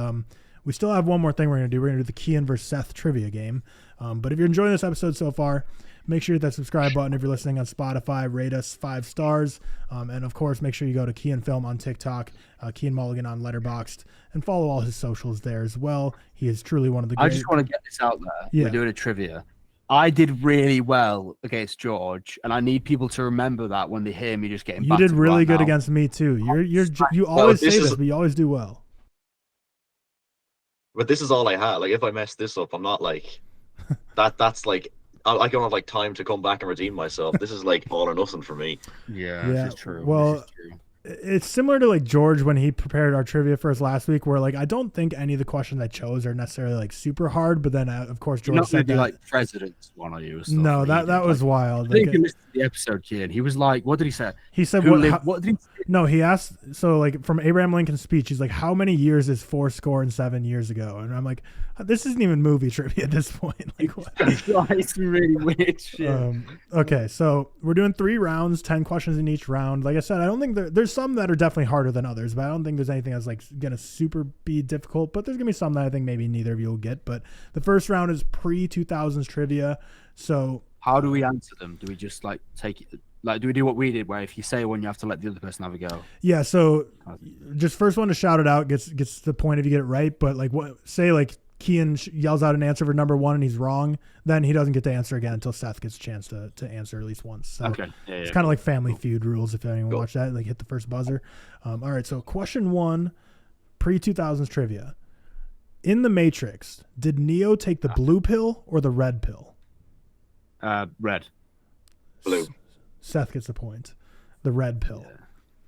we still have one more thing we're going to do. We're going to do the Cian versus Seth trivia game. But if you're enjoying this episode so far, make sure you hit that subscribe button. If you're listening on Spotify, rate us 5 stars. And of course, make sure you go to Cian Film on TikTok, Cian Mulligan on Letterboxd, and follow all his socials there as well. He is truly one of the great... I just want to get this out there. Yeah. We're doing a trivia. I did really well against George, and I need people to remember that when they hear me just getting. You did really good against me too. You always say this, but you always do well. But this is all I had. Like if I mess this up, I'm not like that. That's like I don't have like time to come back and redeem myself. This is like all or nothing for me. Yeah, this is true. Well, it's similar to like George when he prepared our trivia for us last week, where like I don't think any of the questions I chose are necessarily like super hard, but then of course George said that like presidents one of you. No, that was wild. I think you listened to the episode, kid. He was like, "What did he say?" He said, "What did he?" No, he asked. So like from Abraham Lincoln's speech, he's like, "How many years is 77 years ago?" And I'm like, "This isn't even movie trivia at this point." Like, what? It's really weird shit. Okay, so we're doing 3 rounds, 10 questions in each round. Like I said, I don't think there's some that are definitely harder than others, but I don't think there's anything that's like gonna super be difficult. But there's gonna be some that I think maybe neither of you will get. But the first round is pre-2000s trivia. So how do we answer them? Do we just like take it? Like, do we do what we did, where if you say one, you have to let the other person have a go? Yeah. So just first one to shout it out gets the point if you get it right. But like, say like Cian yells out an answer for number 1 and he's wrong, then he doesn't get to answer again until Seth gets a chance to answer at least once. So okay. It's kind of like Family Feud rules if anyone watched that. Like hit the first buzzer. All right. So question 1, pre-2000s trivia. In The Matrix, did Neo take the blue pill or the red pill? Red. Blue. Seth gets the point. The red pill.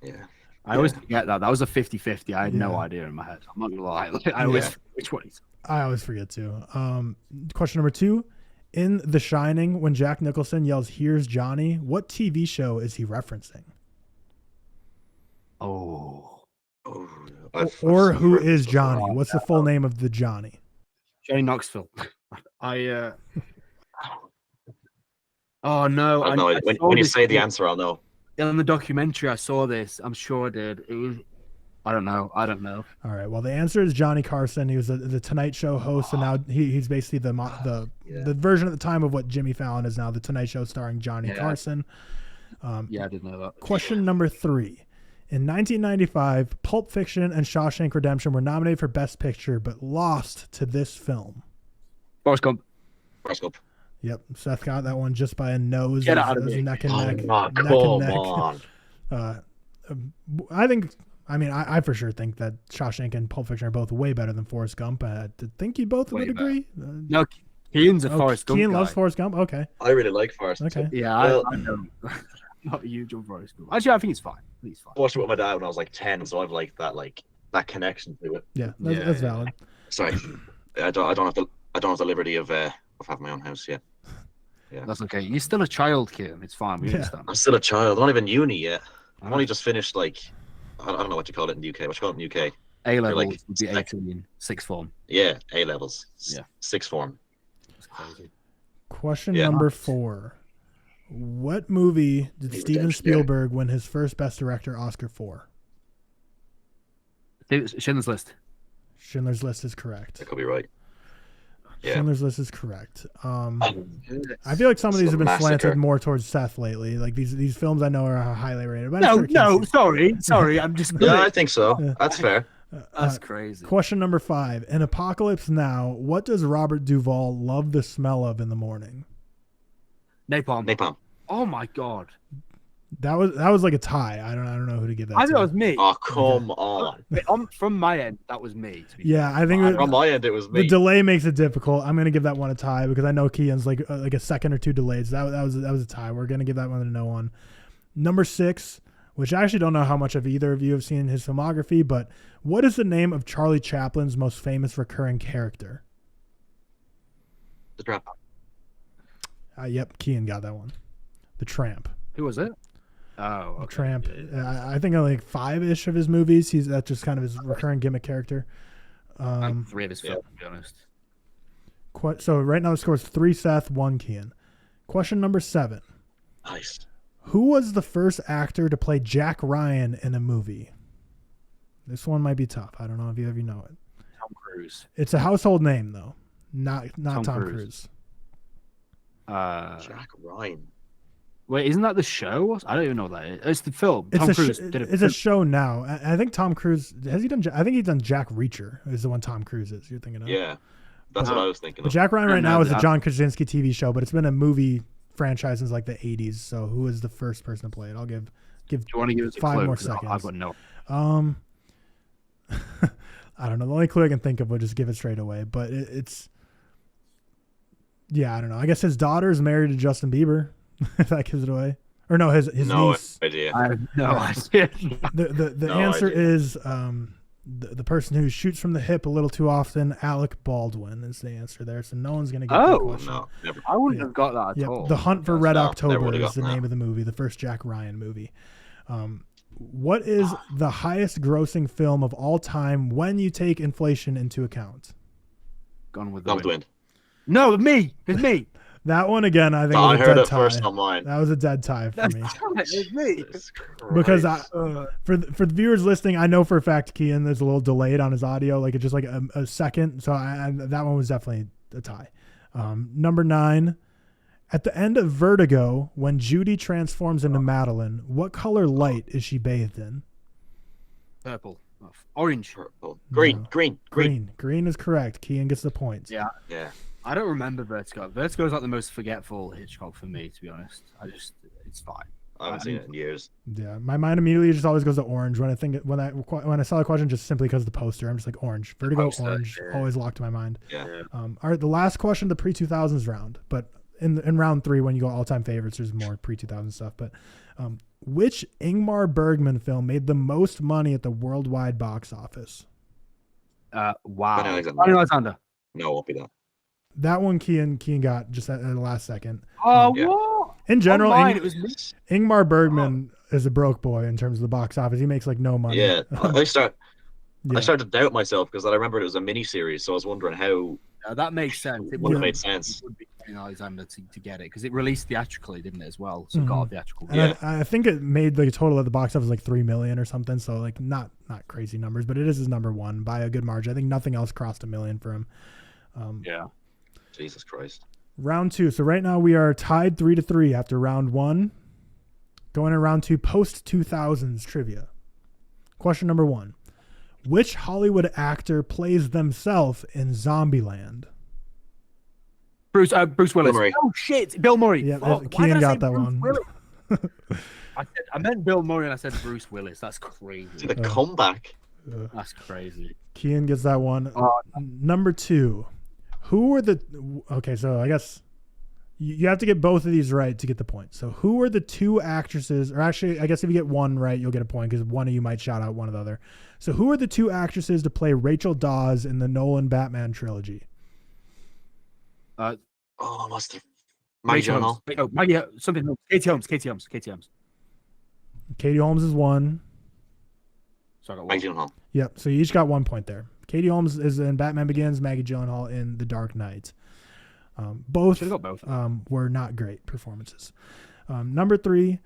Yeah. I always forget that. That was a 50-50. I had no idea in my head. I'm not going to lie. I always forget which one. I always forget too. Question number 2. In The Shining, when Jack Nicholson yells, "Here's Johnny," what TV show is he referencing? Or who is Johnny? What's the full name of the Johnny? Johnny Knoxville. Oh no! I know. When you say the answer, I'll know. In the documentary, I saw this. I'm sure I did. It was. I don't know. All right. Well, the answer is Johnny Carson. He was the Tonight Show host, and now he's basically the version at the time of what Jimmy Fallon is now. The Tonight Show starring Johnny Carson. I didn't know that. Question number 3. In 1995, Pulp Fiction and Shawshank Redemption were nominated for Best Picture, but lost to this film. Forrest Gump. Yep, Seth got that one just by a nose. Get out of here. Neck and neck. Come on. I for sure think that Shawshank and Pulp Fiction are both way better than Forrest Gump. I think you both would agree. No, Cian's a Forrest Gump Cian guy. loves Forrest Gump? Okay. I really like Forrest. Okay. Yeah, I know. Not a huge on Forrest Gump. Actually, I think it's fine. I watched it with my dad when I was like 10, so I've that connection to it. Yeah, that's valid. Sorry, I don't have the liberty of having my own house yet. Yeah, that's okay. You're still a child, Cian. It's fine. We understand. I'm still a child. I'm not even uni yet. I've only just finished I don't know what you call it in the UK. What you call it in the UK? A levels would be 18, sixth form. Yeah, A levels. Yeah, sixth form. That's crazy. Question number 4. What movie did Steven Spielberg win his first Best Director Oscar for? Schindler's List. Schindler's List is correct. That could be right. Yeah. Schindler's List is correct. I feel like some of these have been slanted more towards Seth lately. Like these films I know are highly rated. But Sorry. I'm just. Yeah, I think so. That's fair. That's crazy. Question number 5. In Apocalypse Now, what does Robert Duvall love the smell of in the morning? Napalm. Oh my god. That was like a tie. I don't know who to give that. I thought it was me. Oh come on. From my end, that was me. Yeah, I think from my end it was me. The delay makes it difficult. I'm gonna give that one a tie because I know Cian's like a second or two delayed. So that was a tie. We're gonna give that one a no one. Number 6, which I actually don't know how much of either of you have seen his filmography, but what is the name of Charlie Chaplin's most famous recurring character? The Tramp. Yep, Cian got that one. The Tramp. Who was it? Oh, okay. The Tramp. I think like 5-ish of his movies. That's just kind of his recurring gimmick character. 3 of his films, to be honest. So right now the score is 3 Seth, 1 Cian. Question number 7. Nice. Who was the first actor to play Jack Ryan in a movie? This one might be tough. I don't know if you ever know it. Tom Cruise. It's a household name though. Not Tom Cruise. Jack Ryan. Wait, isn't that the show? I don't even know what that is. It's the film. Tom Cruise did it. It's a show now. I think Tom Cruise has he done. I think he's done Jack Reacher. Is the one Tom Cruise is. You're thinking of? Yeah, that's what I was thinking. But Jack Ryan right now is a John Krasinski TV show, but it's been a movie franchise since like the 80s. So who is the first person to play it? I'll give. Do you want to give us 5 more seconds? I've got no. I don't know. The only clue I can think of would just give it straight away. But it's. Yeah, I don't know. I guess his daughter is married to Justin Bieber. If that gives it away, or no, his niece. Idea. I have no idea. The answer is the person who shoots from the hip a little too often. Alec Baldwin is the answer there. So no one's gonna get the question. No, never. I wouldn't have got that at all. The Hunt for Red October is the name of the movie, the first Jack Ryan movie. What is the highest grossing film of all time when you take inflation into account? Gone with the Wind. No, me. It's me. That one again, I think. I heard it first on mine. That was a dead tie for me. It's me. Because for the viewers listening, I know for a fact Cian there's a little delayed on his audio, like it's just like a second. So that one was definitely a tie. Number 9, at the end of Vertigo, when Judy transforms into Madeline, what color light is she bathed in? Purple. Orange. Purple. Green. No. Green is correct. Cian gets the points. Yeah. I don't remember Vertigo. Vertigo is like the most forgetful Hitchcock for me, to be honest. It's fine. I haven't seen it in years. Yeah, my mind immediately just always goes to orange when I saw the question, just simply because of the poster. I'm just like orange, Vertigo, orange, always locked in my mind. Yeah. All right, the last question, the pre-2000s round, but in round 3 when you go all-time favorites, there's more pre-2000 stuff. But which Ingmar Bergman film made the most money at the worldwide box office? Wow. Alexander. No, it won't be that. That one Cian got just at the last second. Oh, Yeah. what? In general, It was me. Ingmar Bergman is a broke boy in terms of the box office. He makes like no money. Yeah, I started Yeah. to doubt myself because I remembered it was a mini series, so I was wondering how That makes sense. It would have Yeah. made sense. It would be in Alexander to get it because it released theatrically, didn't it, as well? So it got a theatrical. And I think it made the total at the box office like 3 million or something. So like not crazy numbers, but it is his number one by a good margin. I think nothing else crossed 1 million for him. Yeah. Jesus Christ. Round 2. So right now we are tied 3-3 after round 1. Going in round 2, post 2000s trivia. Question number 1. Which Hollywood actor plays themselves in Zombieland? Bruce Willis. Bill Murray. Oh shit, Bill Murray. Yeah, Fuck, why Cian did I got say that Bruce one. Willis? I meant Bill Murray and I said Bruce Willis. That's crazy. See the comeback. That's crazy. Cian gets that one. Oh. Number 2. Who were the... Okay, so I guess you have to get both of these right to get the point. So who are the 2 actresses... Or actually, I guess if you get one right, you'll get a point because one of you might shout out one or the other. So who are the 2 actresses to play Rachel Dawes in the Nolan Batman trilogy? Oh, what's the Maggie Holmes. Gyllenhaal? Oh, Maggie, something. Katie Holmes. Katie Holmes is 1. So I got one. Maggie Gyllenhaal. Yep. So you each got 1 point there. Katie Holmes is in Batman Begins, Maggie Gyllenhaal in The Dark Knight. Both Should've got both. were not great performances. Number 3,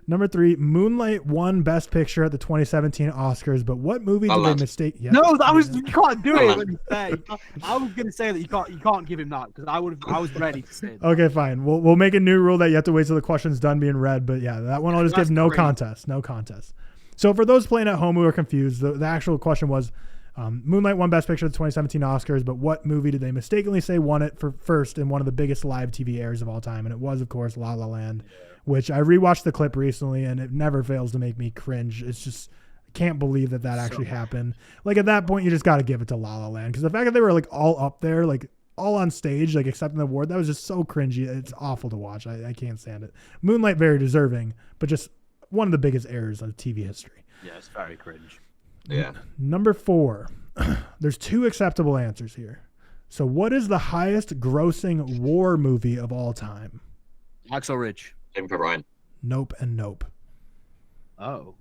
Moonlight won Best Picture at the 2017 Oscars, but what movie did they mistake? Yep. No, you can't do it. When you say, I was gonna say that you can't give him that because I was ready to say that. Okay, fine. We'll make a new rule that you have to wait till the question's done being read. But yeah, that one I'll just give no contest. No contest. So for those playing at home who are confused, the actual question was, Moonlight won Best Picture at the 2017 Oscars, but what movie did they mistakenly say won it for first in one of the biggest live TV airs of all time? And it was, of course, La La Land, which I rewatched the clip recently, and it never fails to make me cringe. It's just, I can't believe that actually happened. Like at that point, you just got to give it to La La Land because the fact that they were like all up there, like all on stage, like accepting the award, that was just so cringy. It's awful to watch. I can't stand it. Moonlight, very deserving, but just one of the biggest errors of TV history. Yeah, it's very cringe. Yeah. Number 4. There's 2 acceptable answers here. So what is the highest grossing war movie of all time? Hacksaw Ridge. Saving Private Ryan. Nope and nope. Oh,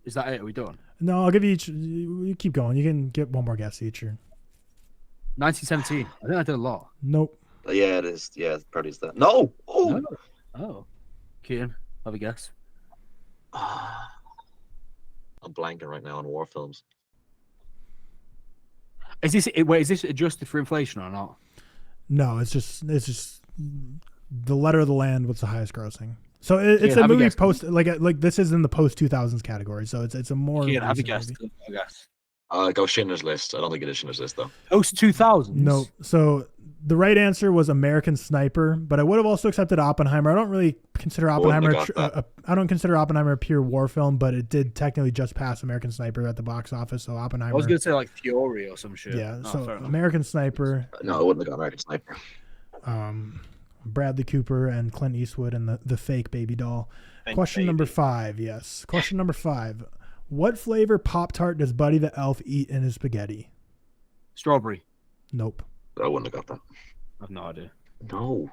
is that it? Are we done? No, I'll give you each. You keep going. You can get one more guess each. 1917. I think I did a lot. Nope. Yeah, it is. Yeah, it probably is that. No. Oh. Oh. Cian, have a guess. I'm blanking right now on war films. Is this adjusted for inflation or not? No, it's just the letter of the land. What's the highest grossing? So it's Yeah, a movie guess. post like this is in the post 2000s category. So it's a more. Cian, have a recent guess. movie. Have a guess. Go Schindler's List. I don't think it is Schindler's List though. Post 2000s. No. So the right answer was American Sniper, but I would have also accepted Oppenheimer. I don't really consider Oppenheimer. I don't consider Oppenheimer a pure war film, but it did technically just pass American Sniper at the box office. So Oppenheimer. I was gonna say like Fury or some shit. Yeah. Oh, So fair enough. American Sniper. No, I wouldn't have got American Sniper. Bradley Cooper and Clint Eastwood and the fake baby doll. Question baby. number 5. Yes. Question number 5. What flavor Pop-Tart does Buddy the Elf eat in his spaghetti? Strawberry. Nope. I wouldn't have got that. I have no idea. No.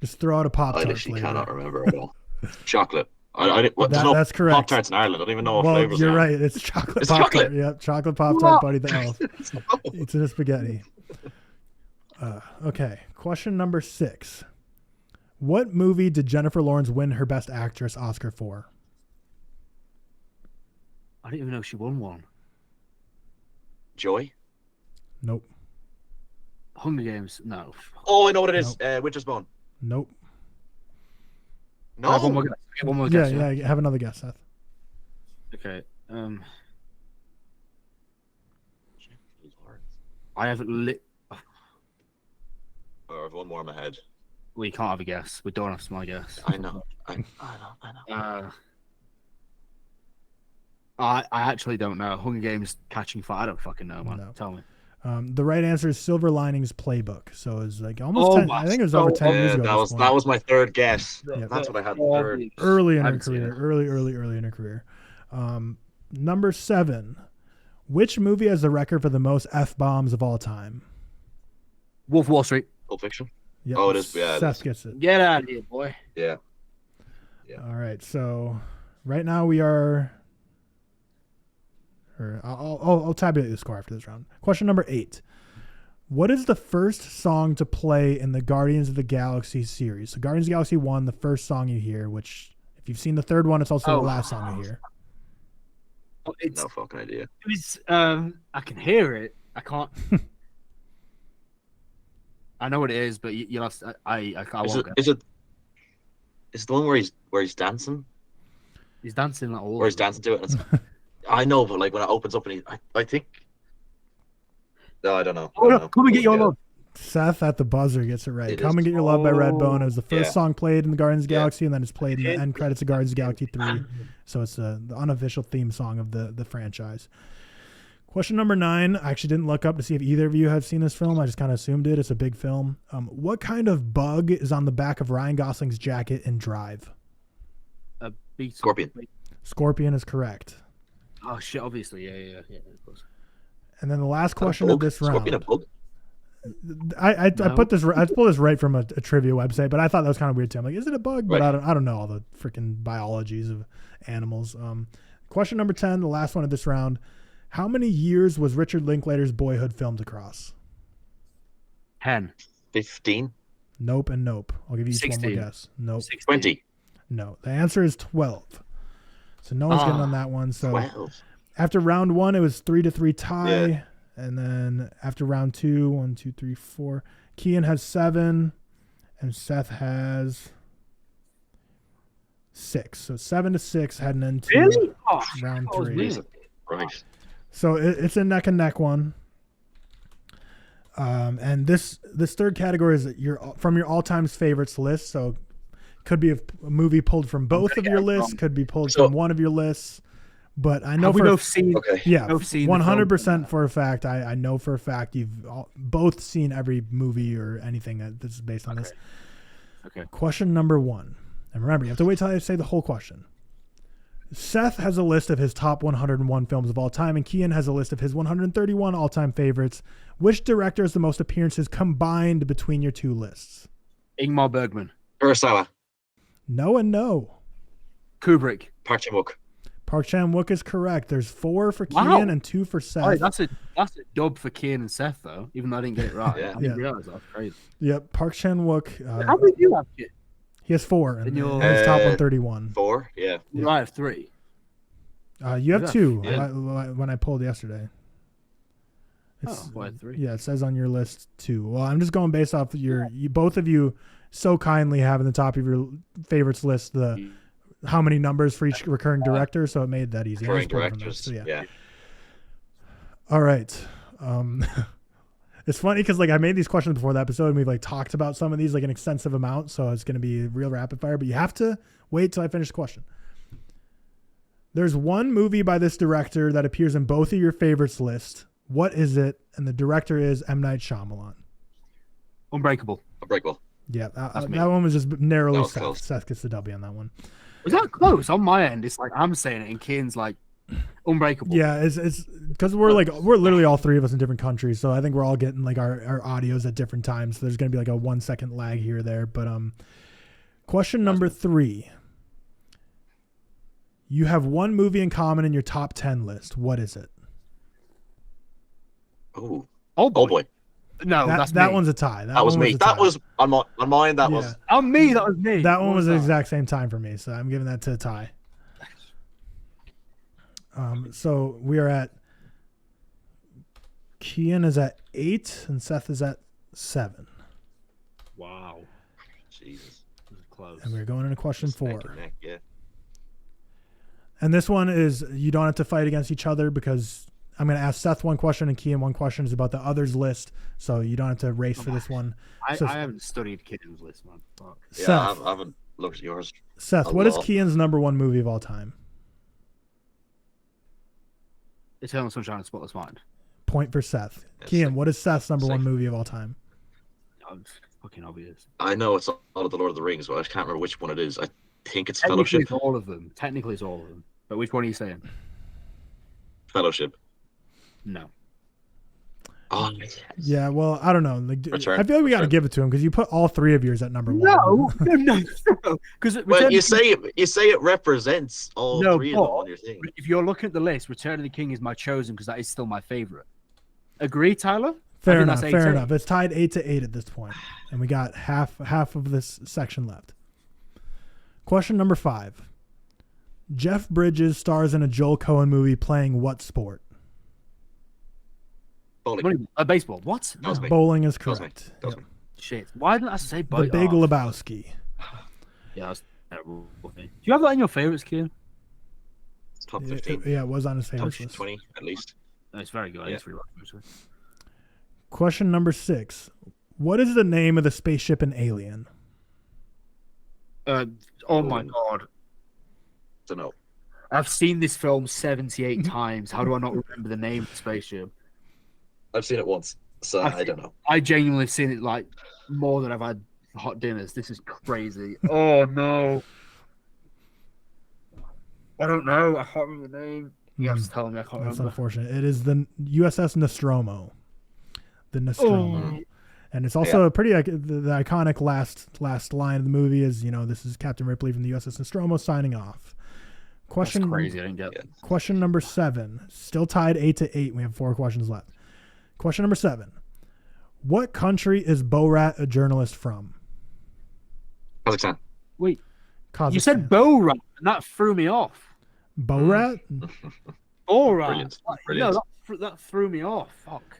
Just throw out a I Pop-Tart literally flavor. cannot remember at all. Chocolate. I didn't. There's no that's correct. Pop-Tarts in Ireland. I don't even know what Well, flavors you're they are. right. It's chocolate It's Pop-Tart. chocolate. Yep, chocolate Pop-Tart What? Buddy the Elf. It's in his spaghetti. Okay. Question number 6. What movie did Jennifer Lawrence win her Best Actress Oscar for? I didn't even know she won one. Joy. Nope. Hunger Games. No. Oh, I know what it is. Winter's Bone. Nope. No. I have one more guess. One more Yeah, guess. yeah. Have another guess, Seth. Okay. I haven't lit. Or I have one more in my head. We can't have a guess. We don't have to my guess. I know. I know. I actually don't know. Hunger Games Catching Fire. I don't fucking know, man. No. Tell me. The right answer is Silver Linings Playbook. So it's like almost Oh 10. I think it was over 10 years ago. that at this was point. my third guess. Yeah. That's what I had third. Early in I her haven't seen career. it. Early in her career. Number 7. Which movie has the record for the most F-bombs of all time? Wolf of Wall Street. Pulp Fiction. Yep. Oh, it is. Yeah, Seth gets it. Get out of here, boy. Yeah. All right. So right now we are. Or I'll tabulate the score after this round. Question number 8. What is the first song to play in the Guardians of the Galaxy series? So Guardians of the Galaxy 1, the first song you hear, which if you've seen the third one, it's also the last song you hear. No fucking idea. It's I can hear it. I can't. I know what it is, but you'll have to, I won't get it. Is it the one where he's dancing? He's dancing like all. Where he's dancing to it. And I know, but like when it opens up and I think. No, I don't know. Oh, no, Come and Get Your Love. Seth at the buzzer gets it right. Come and Get Your Love by Redbone. It was the first song played in the Guardians of the Galaxy, and then it's played in the end credits of Guardians of the Galaxy 3. So it's the unofficial theme song of the franchise. Question number 9. I actually didn't look up to see if either of you have seen this film. I just kind of assumed it. It's a big film. What kind of bug is on the back of Ryan Gosling's jacket in Drive? A beetle. Scorpion. Scorpion is correct. Oh shit! Obviously, yeah. Of course. And then the last question of this round. Scorpion a bug? I pulled this right from a trivia website, but I thought that was kind of weird too. I'm like, is it a bug? But I don't know all the freaking biologies of animals. Question number 10, the last one of this round. How many years was Richard Linklater's Boyhood filmed across? 10. 15. Nope and nope. I'll give you each 16. one more guess. Nope. 16. 20. No. The answer is 12. So no one's getting on that one. So 12. after round 1, it was 3-3 tie. Yeah. And then after round 2, 1, 2, 3, 4. Cian has 7, and Seth has 6. So 7-6 heading into Really? round that was 3. weird. Right. So it's a neck and neck one. And this third category is from your all-time favorites list. So could be a movie pulled from both of your lists, could be pulled from one of your lists. But I know we both seen. Okay. Yeah, both seen 100% for a fact. I know for a fact you've both seen every movie or anything that's is based on this. Okay. Question number 1. And remember, you have to wait till I say the whole question. Seth has a list of his top 101 films of all time, and Cian has a list of his 131 all-time favorites. Which director has the most appearances combined between your two lists? Ingmar Bergman. Kurosawa. No and no. Kubrick. Park Chan-wook. Park Chan-wook is correct. There's 4 for Wow. Cian and 2 for Seth. Oh, that's a dub for Cian and Seth, though, even though I didn't get it right. Yeah. I didn't realize that. That's crazy. Yep, Park Chan-wook. How many do you have, Cian? He has 4 in In his your- top 131. 4. Yeah. You I have 3. You have 2 yeah. when I pulled yesterday. I had 3. Yeah, it says on your list 2. Well, I'm just going based off both of you so kindly have in the top of your favorites list how many numbers for each recurring director, so it made that easy. Recurring directors. So, yeah. All right. It's funny because I made these questions before the episode, and we've talked about some of these an extensive amount, so it's going to be real rapid fire. But you have to wait till I finish the question. There's one movie by this director that appears in both of your favorites list. What is it? And the director is M. Night Shyamalan. Unbreakable. Unbreakable. Yeah, that one was just narrowly Seth. Close. Seth gets the W on that one. Was that close? On my end, it's I'm saying it, and Cian's Unbreakable. Yeah, it's because we're literally all 3 of us in different countries, so I think we're all getting our audios at different times. So there's gonna be a 1 second lag here or there. But question number 3. You have one movie in common in your top 10 list. What is it? Oh, Oldboy. Oldboy. No, that's that me. one's a tie. That was me. That was on mine. That was. On me, that was me. That one was the exact same time for me, so I'm giving that to a tie. So we are at. Cian is at 8 and Seth is at 7. Wow. Jesus. This is close. And we're going into question 4. Neck and neck, yeah. And this one is you don't have to fight against each other because I'm going to ask Seth one question and Cian one question is about the others list. So you don't have to race for this one. I So- haven't studied Cian's list, man. Fuck. Yeah, Seth, I haven't looked at yours. Seth, what is Cian's number 1 movie of all time? Eternal Sunshine of the Spotless Mind. Point for Seth. Yes, Cian, what is Seth's number 1 movie of all time? Oh, it's fucking obvious. I know it's all of the Lord of the Rings, but I can't remember which one it is. I think it's Technically, Fellowship. it's all of them. Technically, it's all of them. But which one are you saying? Fellowship. No. Oh, Yeah, well, I don't know. Like, Return. I feel like we got to Return. give it to him because you put all three of yours at number one. No. Because Well, you say it represents all three of them on your thing. If you're looking at the list, Return of the King is my chosen because that is still my favorite. Agree, Tyler? Fair enough. Fair enough. It's tied 8-8 at this point, and we got half of this section left. Question number 5. Jeff Bridges stars in a Joel Coen movie playing what sport? Bowling. Baseball. What? That was me. Bowling is That was me. correct. That was Yep. me. Shit. Why didn't I say The bowling? Big Lebowski. Yeah, that's terrible. Do you have that in your favorites, Kian? Top 15. Yeah, it was on his Top favorites list. 20 at least. No, it's very good. I Yeah. used to really like it. Question number 6. What is the name of the spaceship in Alien? Oh my god. Don't know. I've seen this film 78 times. How do I not remember the name of the spaceship? I've seen it once, so I don't know. I genuinely have seen it like more than I've had hot dinners. This is crazy. Oh no. I don't know. I can't remember the name. You have to tell me. I can't That's remember. unfortunate. It is the USS Nostromo. The Nostromo. Oh. And it's also a pretty the iconic last line of the movie is, this is Captain Ripley from the USS Nostromo signing off. Question That's crazy. I didn't get that. Question number 7. Still tied 8-8. We have 4 questions left. Question number 7. What country is Borat a journalist from? Kazakhstan. Wait, Kazakhstan. you said Borat, and that threw me off. Borat? Borat. Brilliant. No, Brilliant. that threw me off. Fuck.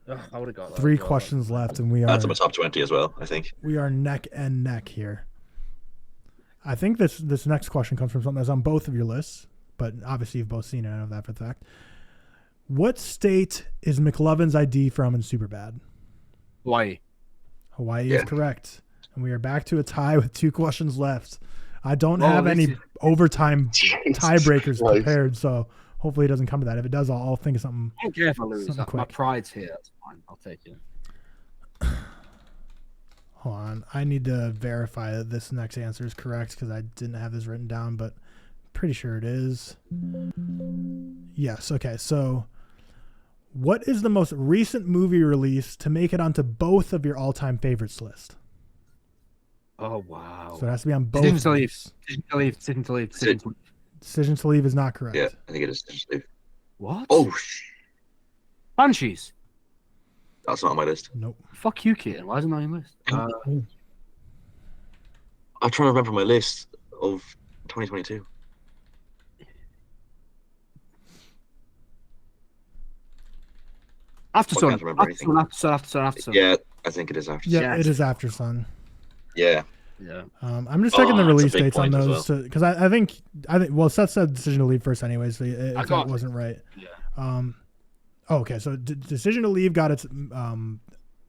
Ugh, I would have got that. 3 questions left, and we are That's in my top 20 as well, I think. we are neck and neck here. I think this next question comes from something that's on both of your lists, but obviously you've both seen it. I know that for the fact. What state is McLovin's ID from in Superbad? Hawaii. Hawaii is correct. And we are back to a tie with 2 questions left. I don't have this any is- overtime Jesus tiebreakers Christ. prepared, so hopefully it doesn't come to that. If it does, I'll think of something. I don't care if I lose. Something My quick. pride's here. That's fine. I'll take it. Hold on. I need to verify that this next answer is correct because I didn't have this written down, but pretty sure it is. Yes. Okay. So what is the most recent movie release to make it onto both of your all-time favorites list? Oh wow. So it has to be on both. Decision to leave. lists. Decision to leave. Decision to leave is not correct. Yeah, I think it is. What? Oh, Banshees. that's not on my list. Nope. Fuck you, Kit. Why isn't it on your list? I'm trying to remember my list of 2022. After I Sun. can't remember anything. After Sun. Yeah, I think it is after. Yeah, Yes. it is After Sun. Yeah. Yeah. I'm just checking the that's a release big dates on point as those because I think well Seth said Decision to Leave first anyway, so I it got it. wasn't right. Yeah. Okay, so Decision to Leave got its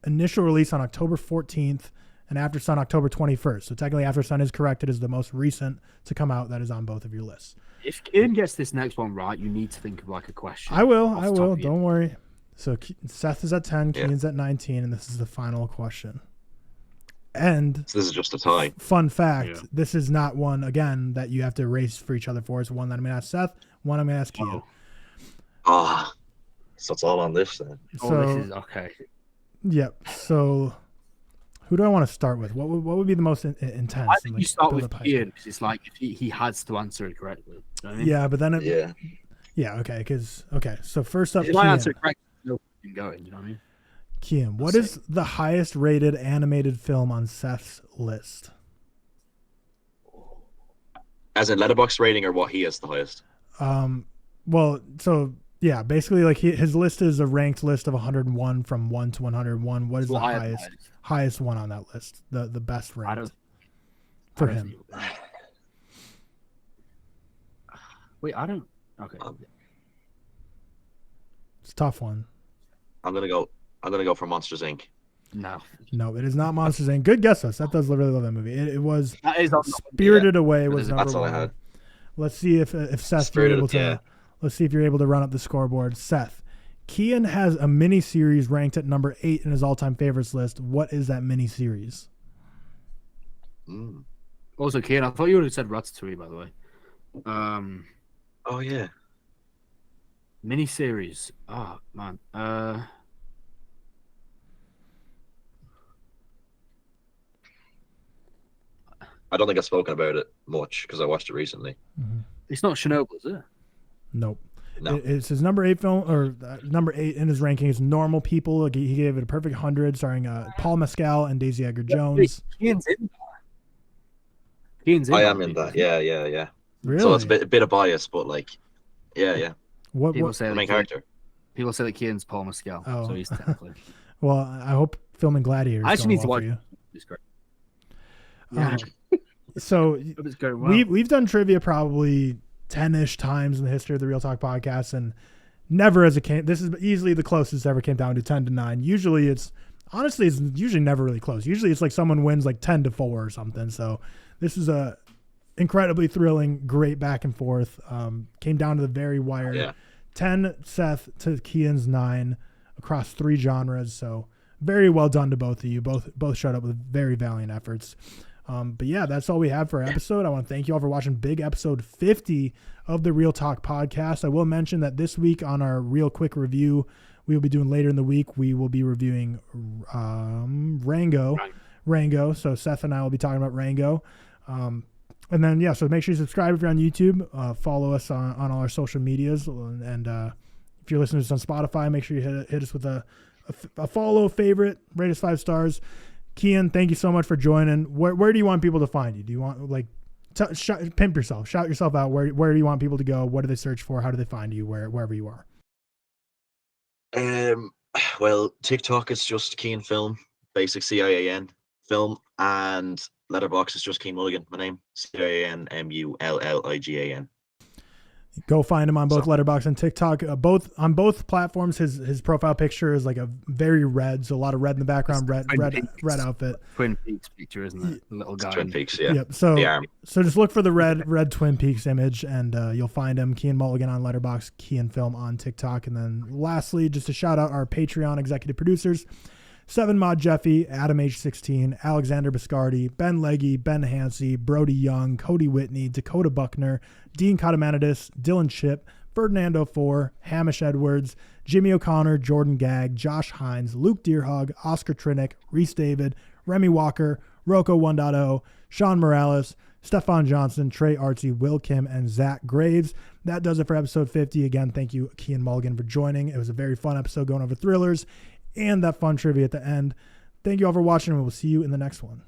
initial release on October 14th and After Sun October 21st. So technically After Sun is correct. It is the most recent to come out that is on both of your lists. If Kieran gets this next one right, you need to think of like a question. I will. off I the top will. of your- Don't worry. So Seth is at 10, Yeah. Keen's at 19, and this is the final question. And So this is just a tie. fun fact, Yeah. this is not one, again, that you have to race for each other for. It's one that I'm going to ask Seth, one I'm going to ask Keen. Oh. Ah, so it's all on this then. Oh, So, this is okay. yep. So, who do I want to start with? What would be the most intense? I and, think like, you start build with up hype? Ian because it's like if he has to answer it correctly. You know what I mean? Yeah, but then Yeah. okay, so first up, If I answer Kian. it correctly, no fucking going. You know what I mean? Kian, what is the highest rated animated film on Seth's list? As in letterbox rating or what he has the highest? Well, so yeah, basically, like his list is a ranked list of 101 from 1 to 101. What is the Well, I have highest one on that list? The best I ranked don't. for I don't him. think- Wait, I don't. Okay. It's a tough one. I'm gonna go for Monsters Inc. No. No, it is not Monsters Inc. Good guess, though. Seth does really love that movie. It was That is on. Spirited Away was That's number all I one. had. Let's see if Seth you're Spirited, able to. yeah. Let's see if you're able to run up the scoreboard. Seth, Kian has a mini series ranked at number 8 in his all-time favorites list. What is that mini series? Also, Kieran, I thought you would have said Ratatouille, by the way. Oh yeah. Miniseries. Oh man. I don't think I've spoken about it much because I watched it recently. It's not Chernobyl, is it? Nope. No. It's his number 8 film, or number 8 in his ranking is Normal People. Like, he gave it a perfect 100, starring Paul Mescal and Daisy Edgar Jones. Cian's in that. Cian's in I that am in that. Yeah. Really? So it's a bit of bias, but like, yeah. What say The main that character. People say that Cian's Paul Mescal, Oh. so he's technically. Well, I hope filming Gladiator. I actually need to watch. you. It's great. So It's going well. we've done trivia probably 10-ish times in the history of the ReelTok Podcast, and never as it came. This is easily the closest it ever came down to 10-9. Usually it's usually never really close. Usually it's like someone wins like 10-4 or something. So this is a incredibly thrilling, great back and forth. Came down to the very wire. Yeah. 10 Seth to Cian's 9 across 3 genres. So very well done to both of you. Both showed up with very valiant efforts. But yeah, that's all we have for our episode. I want to thank you all for watching big episode 50 of the ReelTok Podcast. I will mention that this week on our real quick review, we will be doing later in the week, we will be reviewing Rango. So Seth and I will be talking about Rango. And then, yeah, so make sure you subscribe if you're on YouTube. Follow us on all our social medias. And if you're listening to us on Spotify, make sure you hit us with a follow, favorite, rate us 5 stars. Cian, thank you so much for joining. Where do you want people to find you? Do you want, like, pimp yourself, shout yourself out? Where do you want people to go? What do they search for? How do they find you wherever you are? Well, TikTok is just Cian Film, basic CIAN film, and Letterboxd is just Cian Mulligan. My name, CIANMULLIGAN. Go find him on both Letterboxd and TikTok. On both platforms, his profile picture is like a very red, so a lot of red in the background, red outfit. Twin Peaks picture, isn't it? The little guy. Twin Peaks, yeah. Yep. So the arm. So just look for the red Twin Peaks image, and you'll find him. Cian Mulligan on Letterboxd, Cian Film on TikTok, and then lastly, just to shout out our Patreon executive producers: 7 Mod Jeffy, Adam H16, Alexander Biscardi, Ben Leggy, Ben Hansey, Brody Young, Cody Whitney, Dakota Buckner, Dean Cotamanidis, Dylan Chip, Ferdinando 4, Hamish Edwards, Jimmy O'Connor, Jordan Gagg, Josh Hines, Luke Deerhog, Oscar Trinick, Reese David, Remy Walker, Rocco 1.0, Sean Morales, Stefan Johnson, Trey Artsy, Will Kim, and Zach Graves. That does it for episode 50. Again, thank you, Cian Mulligan, for joining. It was a very fun episode going over thrillers and that fun trivia at the end. Thank you all for watching, and we'll see you in the next one.